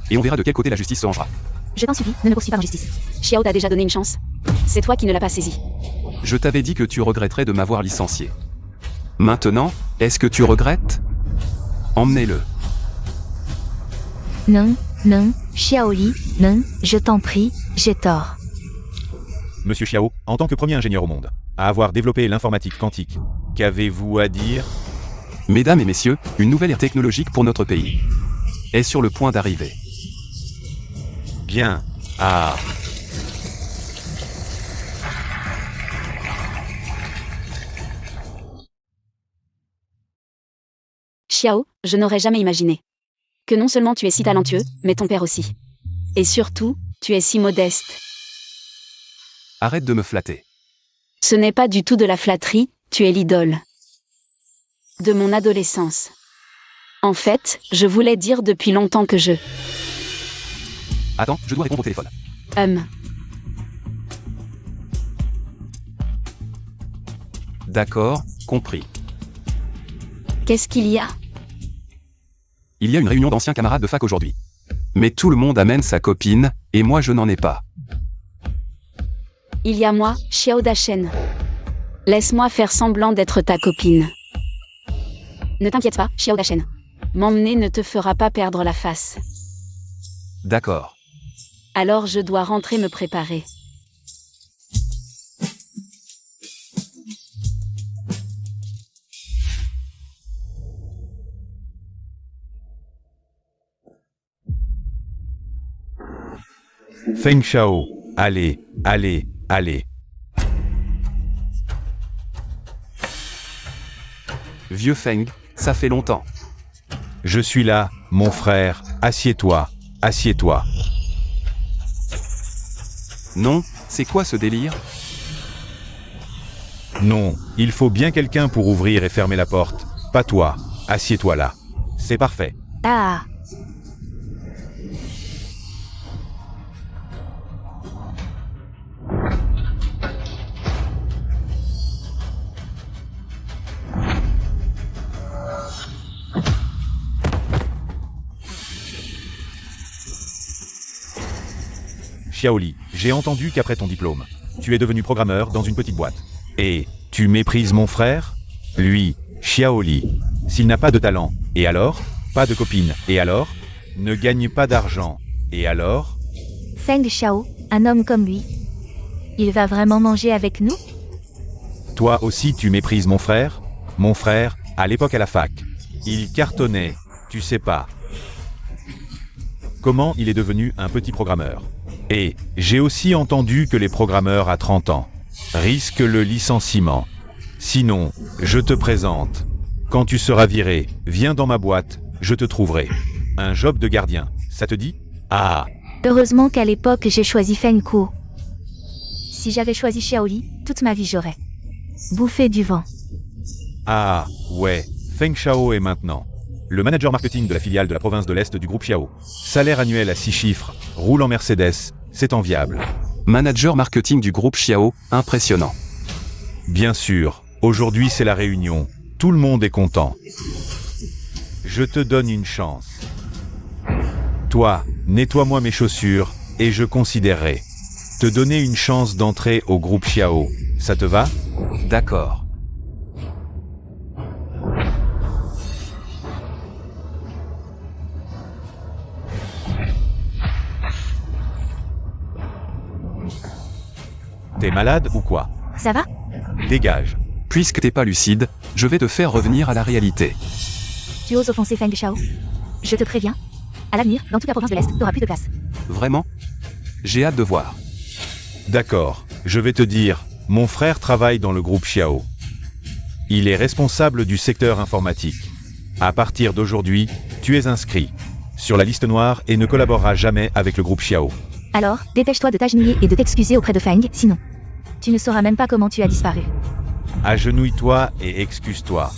et on verra de quel côté la justice se rangera. Je t'en supplie, ne me poursuis pas en justice. Xiao t'a déjà donné une chance. C'est toi qui ne l'as pas saisie. Je t'avais dit que tu regretterais de m'avoir licencié. Maintenant, est-ce que tu regrettes? Emmenez-le. Non, non, Xiaoli, non, je t'en prie, j'ai tort. Monsieur Xiao, en tant que premier ingénieur au monde, à avoir développé l'informatique quantique, qu'avez-vous à dire? Mesdames et messieurs, une nouvelle ère technologique pour notre pays est sur le point d'arriver. Bien. Ah. Xiao, je n'aurais jamais imaginé que non seulement tu es si talentueux, mais ton père aussi. Et surtout, tu es si modeste. Arrête de me flatter. Ce n'est pas du tout de la flatterie, tu es l'idole de mon adolescence. En fait, je voulais dire depuis longtemps que je... Attends, je dois répondre au téléphone. D'accord, compris. Qu'est-ce qu'il y a? Il y a une réunion d'anciens camarades de fac aujourd'hui. Mais tout le monde amène sa copine, et moi je n'en ai pas. Il y a moi, Xiao Dachen. Laisse-moi faire semblant d'être ta copine. Ne t'inquiète pas, Xiao Dachen. M'emmener ne te fera pas perdre la face. D'accord. Alors je dois rentrer me préparer. Feng Xiao, allez, allez, allez. Vieux Feng, ça fait longtemps. Je suis là, mon frère, assieds-toi, assieds-toi. Non, c'est quoi ce délire? Non, il faut bien quelqu'un pour ouvrir et fermer la porte. Pas toi, assieds-toi là. C'est parfait. Ah. Xiaoli, j'ai entendu qu'après ton diplôme, tu es devenu programmeur dans une petite boîte. Et, tu méprises mon frère? Lui, Xiaoli. S'il n'a pas de talent, et alors? Pas de copine, et alors? Ne gagne pas d'argent, et alors? Feng Xiao, Un homme comme lui. Il va vraiment manger avec nous? Toi aussi tu méprises mon frère? Mon frère, à l'époque à la fac. Il cartonnait, tu sais pas. Comment il est devenu un petit programmeur. Et j'ai aussi entendu que les programmeurs à 30 ans risquent le licenciement. Sinon, je te présente. Quand tu seras viré, viens dans ma boîte, je te trouverai. Un job de gardien, ça te dit? Ah, Heureusement qu'à l'époque j'ai choisi Feng Kuo. Si j'avais choisi Xiaoli, toute ma vie j'aurais bouffé du vent. ah, ouais, Feng Xiao est maintenant le manager marketing de la filiale de la province de l'Est du groupe Xiao. Salaire annuel à 6 chiffres, roule en Mercedes, c'est enviable. Manager marketing du groupe Xiao, impressionnant. Bien sûr, aujourd'hui c'est la réunion, tout le monde est content. Je te donne une chance. Toi, nettoie-moi mes chaussures, et je considérerai te donner une chance d'entrer au groupe Xiao. Ça te va? D'accord. T'es malade ou quoi? Ça va? Dégage. Puisque t'es pas lucide, je vais te faire revenir à la réalité. Tu oses offenser Feng Xiao? Je te préviens. À l'avenir, dans toute la province de l'Est, t'auras plus de place. Vraiment? J'ai hâte de voir. D'accord, je vais te dire, mon frère travaille dans le groupe Xiao. Il est responsable du secteur informatique. À partir d'aujourd'hui, tu es inscrit sur la liste noire et ne collaboreras jamais avec le groupe Xiao. Alors, dépêche-toi de t'agenouiller et de t'excuser auprès de Feng, sinon tu ne sauras même pas comment tu as disparu. Agenouille-toi et excuse-toi.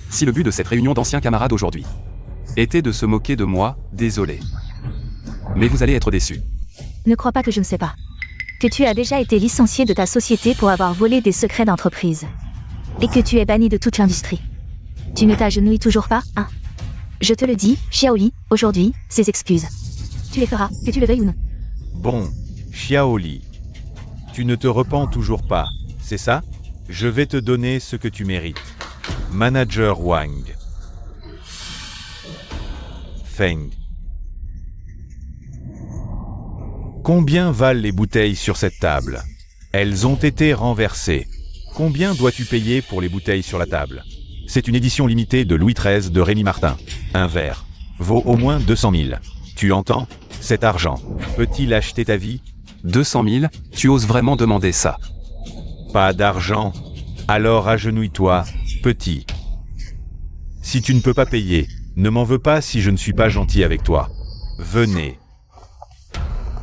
Si le but de cette réunion d'anciens camarades aujourd'hui était de se moquer de moi, désolé. Mais vous allez être déçus. Ne crois pas que je ne sais pas. Que tu as déjà été licencié de ta société pour avoir volé des secrets d'entreprise. Et que tu es banni de toute l'industrie. Tu ne t'agenouilles toujours pas, hein? Je te le dis, Xiaoli, aujourd'hui, ces excuses. Tu les feras, que tu le veuilles ou non. Bon, Xiaoli, tu ne te repens toujours pas, c'est ça? Je vais te donner ce que tu mérites. Manager Wang. Feng. Combien valent les bouteilles sur cette table? Elles ont été renversées. Combien dois-tu payer pour les bouteilles sur la table? C'est une édition limitée de Louis XIII de Rémi Martin. Un verre vaut au moins 200 000. Tu entends? Cet argent peut-il acheter ta vie? 200 000, tu oses vraiment demander ça? Pas d'argent? Alors agenouille-toi, petit. Si tu ne peux pas payer, ne m'en veux pas si je ne suis pas gentil avec toi. Venez.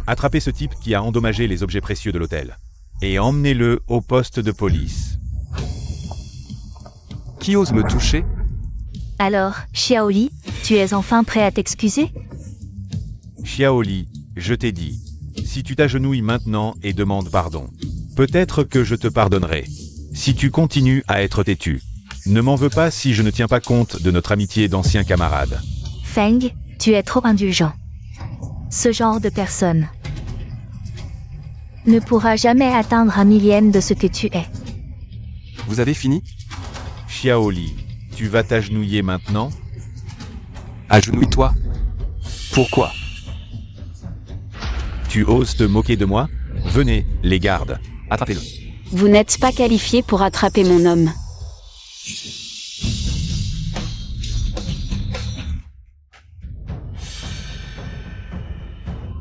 Attrapez ce type qui a endommagé les objets précieux de l'hôtel. Et emmenez-le au poste de police. Qui ose me toucher? Alors, Xiaoli, tu es enfin prêt à t'excuser? Xiaoli, je t'ai dit. Si tu t'agenouilles maintenant et demandes pardon, peut-être que je te pardonnerai. Si tu continues à être têtu, ne m'en veux pas si je ne tiens pas compte de notre amitié d'anciens camarades. Feng, tu es trop indulgent. Ce genre de personne ne pourra jamais atteindre un millième de ce que tu es. Vous avez fini? Xiaoli, tu vas t'agenouiller maintenant? Agenouille-toi. Pourquoi? Tu oses te moquer de moi? Venez, les gardes. Attrapez-le. Vous n'êtes pas qualifié pour attraper mon homme.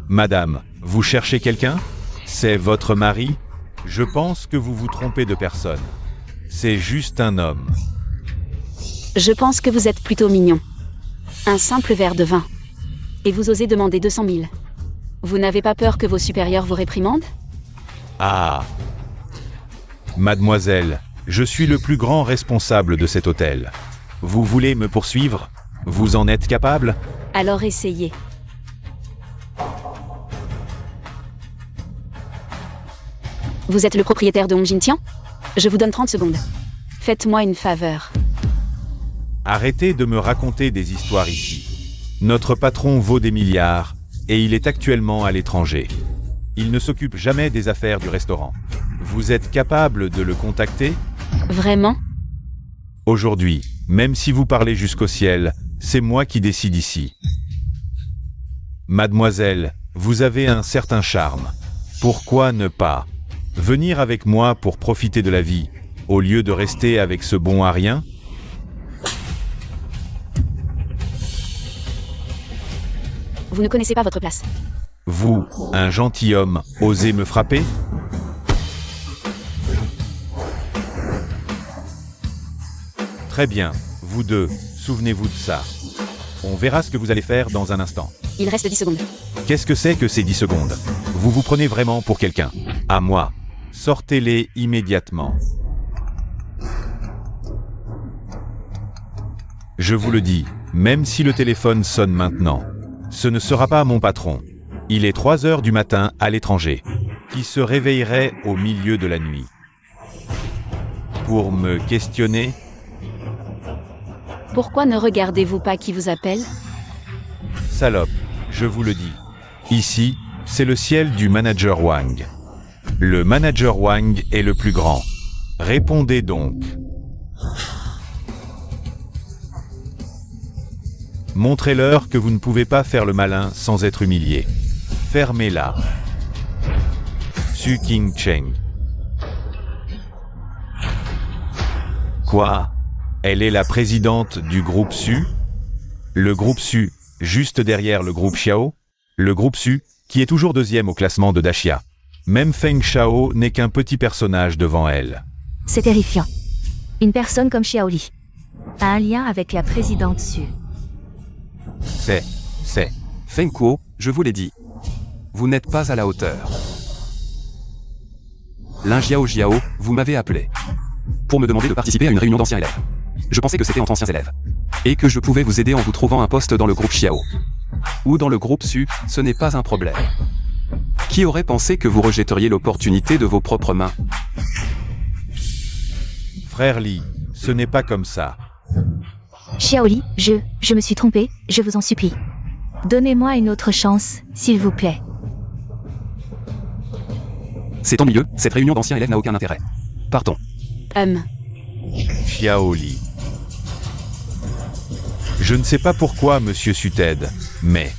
Madame, vous cherchez quelqu'un? C'est votre mari? Je pense que vous vous trompez de personne. C'est juste un homme. Je pense que vous êtes plutôt mignon. Un simple verre de vin. Et vous osez demander 200 000. Vous n'avez pas peur que vos supérieurs vous réprimandent? Ah! Mademoiselle, je suis le plus grand responsable de cet hôtel. Vous voulez me poursuivre? Vous en êtes capable? Alors essayez. Vous êtes le propriétaire de Hong Jintian? Je vous donne 30 secondes. Faites-moi une faveur. Arrêtez de me raconter des histoires ici. Notre patron vaut des milliards, et il est actuellement à l'étranger. Il ne s'occupe jamais des affaires du restaurant. Vous êtes capable de le contacter? Vraiment? Aujourd'hui, même si vous parlez jusqu'au ciel, c'est moi qui décide ici. Mademoiselle, vous avez un certain charme. Pourquoi ne pas venir avec moi pour profiter de la vie, au lieu de rester avec ce bon à rien? Vous ne connaissez pas votre place. Vous, un gentilhomme, osez me frapper? Très bien, vous deux, souvenez-vous de ça. On verra ce que vous allez faire dans un instant. Il reste 10 secondes. Qu'est-ce que c'est que ces 10 secondes? Vous vous prenez vraiment pour quelqu'un? À moi. Sortez-les immédiatement. Je vous le dis, même si le téléphone sonne maintenant, ce ne sera pas mon patron. Il est 3 heures du matin à l'étranger, qui se réveillerait au milieu de la nuit. Pour me questionner? Pourquoi ne regardez-vous pas qui vous appelle? Salope, je vous le dis. Ici, c'est le ciel du manager Wang. Le manager Wang est le plus grand. Répondez donc. Montrez-leur que vous ne pouvez pas faire le malin sans être humilié. Fermez-la. Su King Cheng. Quoi? Elle est la présidente du groupe Su? Le groupe Su, juste derrière le groupe Xiao? Le groupe Su, qui est toujours deuxième au classement de Daxia. Même Feng Shao n'est qu'un petit personnage devant elle. C'est terrifiant. Une personne comme Xiaoli a un lien avec la présidente Su. C'est... Feng Kuo, je vous l'ai dit. Vous n'êtes pas à la hauteur. Lin Jiao, vous m'avez appelé pour me demander de participer à une réunion d'anciens élèves. Je pensais que c'était entre anciens élèves. Et que je pouvais vous aider en vous trouvant un poste dans le groupe Xiao. Ou dans le groupe Su, ce n'est pas un problème. Qui aurait pensé que vous rejetteriez l'opportunité de vos propres mains? Frère Li, ce n'est pas comme ça. Xiaoli, je me suis trompé, je vous en supplie. Donnez-moi une autre chance, s'il vous plaît. C'est ennuyeux, cette réunion d'anciens élèves n'a aucun intérêt. Partons. Xiaoli. Je ne sais pas pourquoi, monsieur Su t'aide, mais...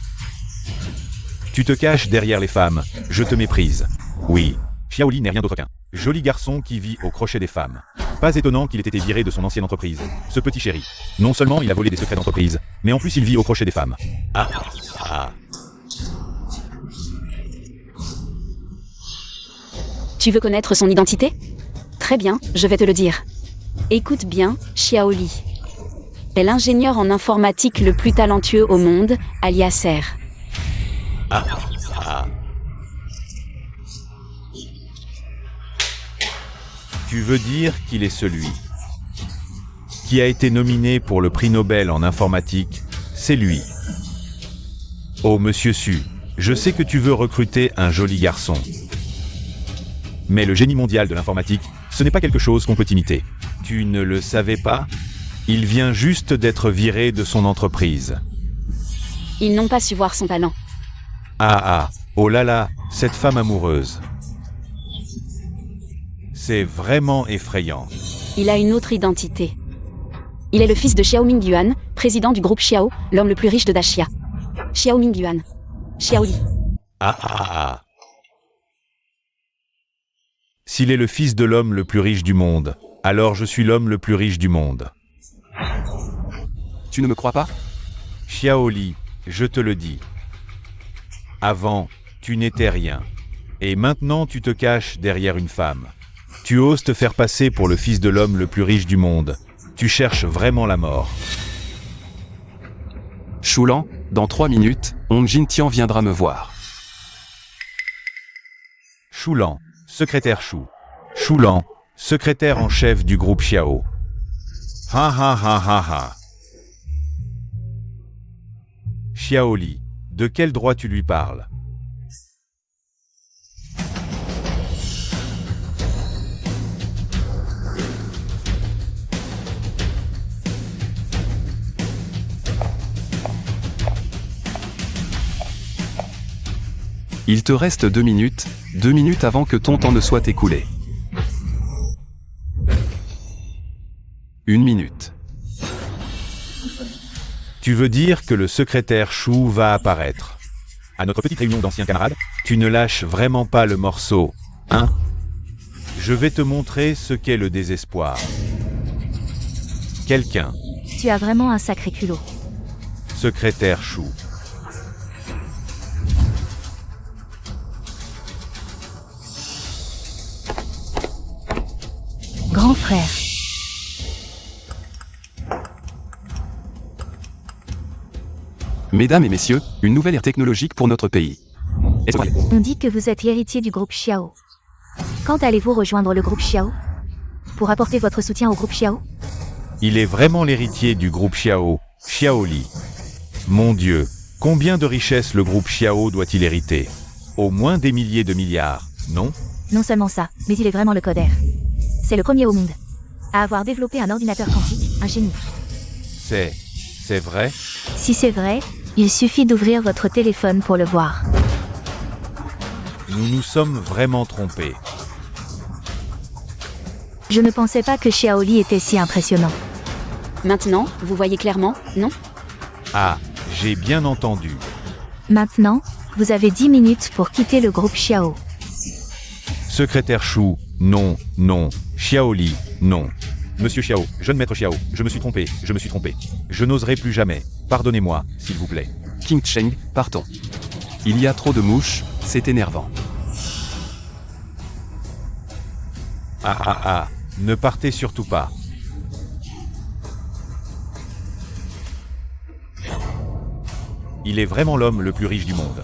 Tu te caches derrière les femmes, je te méprise. Oui, Xiaoli n'est rien d'autre qu'un joli garçon qui vit au crochet des femmes. Pas étonnant qu'il ait été viré de son ancienne entreprise, ce petit chéri. Non seulement il a volé des secrets d'entreprise, mais en plus il vit au crochet des femmes. Ah. Tu veux connaître son identité? Très bien, je vais te le dire. Écoute bien, Xiaoli est l'ingénieur en informatique le plus talentueux au monde, alias R. Tu veux dire qu'il est celui qui a été nominé pour le prix Nobel en informatique? C'est lui. Oh monsieur Su, je sais que tu veux recruter un joli garçon. Mais le génie mondial de l'informatique, ce n'est pas quelque chose qu'on peut imiter. Tu ne le savais pas? Il vient juste d'être viré de son entreprise. Ils n'ont pas su voir son talent. Oh là là, cette femme amoureuse. C'est vraiment effrayant. Il a une autre identité. Il est le fils de Xiao Mingyuan, président du groupe Xiao, l'homme le plus riche de Daxia. Xiao Mingyuan. Xiaoli. S'il est le fils de l'homme le plus riche du monde, alors je suis l'homme le plus riche du monde. Tu ne me crois pas? Xiaoli, je te le dis. Avant, tu n'étais rien. Et maintenant tu te caches derrière une femme. Tu oses te faire passer pour le fils de l'homme le plus riche du monde. Tu cherches vraiment la mort. Shulan, dans 3 minutes, Hong Jintian viendra me voir. Shulan, secrétaire Shu. Shulan, secrétaire en chef du groupe Xiao. Ha. Xiaoli, de quel droit tu lui parles? Il te reste 2 minutes avant que ton temps ne soit écoulé. 1 minute. Tu veux dire que le secrétaire Shu va apparaître? à notre petite réunion d'anciens camarades. Tu ne lâches vraiment pas le morceau, hein? Je vais te montrer ce qu'est le désespoir. Quelqu'un, Tu as vraiment un sacré culot. secrétaire Chou. Grand frère. Mesdames et messieurs, une nouvelle ère technologique pour notre pays. On dit que vous êtes l'héritier du groupe Xiao. Quand allez-vous rejoindre le groupe Xiao? Pour apporter votre soutien au groupe Xiao? Il est vraiment l'héritier du groupe Xiao, Xiaoli. Mon Dieu, combien de richesses le groupe Xiao doit-il hériter? Au moins des milliers de milliards, non? Non seulement ça, mais il est vraiment le codeur. C'est le premier au monde à avoir développé un ordinateur quantique, un génie. C'est vrai? Si c'est vrai, il suffit d'ouvrir votre téléphone pour le voir. Nous nous sommes vraiment trompés. Je ne pensais pas que Xiaoli était si impressionnant. Maintenant, vous voyez clairement, non? Ah, j'ai bien entendu. Maintenant, vous avez 10 minutes pour quitter le groupe Xiao. Secrétaire Chou, non, non. Xiaoli, non. Monsieur Xiao, jeune maître Xiao, je me suis trompé. Je n'oserai plus jamais. Pardonnez-moi, s'il vous plaît. King Cheng, partons. Il y a trop de mouches, c'est énervant. Ah, ne partez surtout pas. Il est vraiment l'homme le plus riche du monde.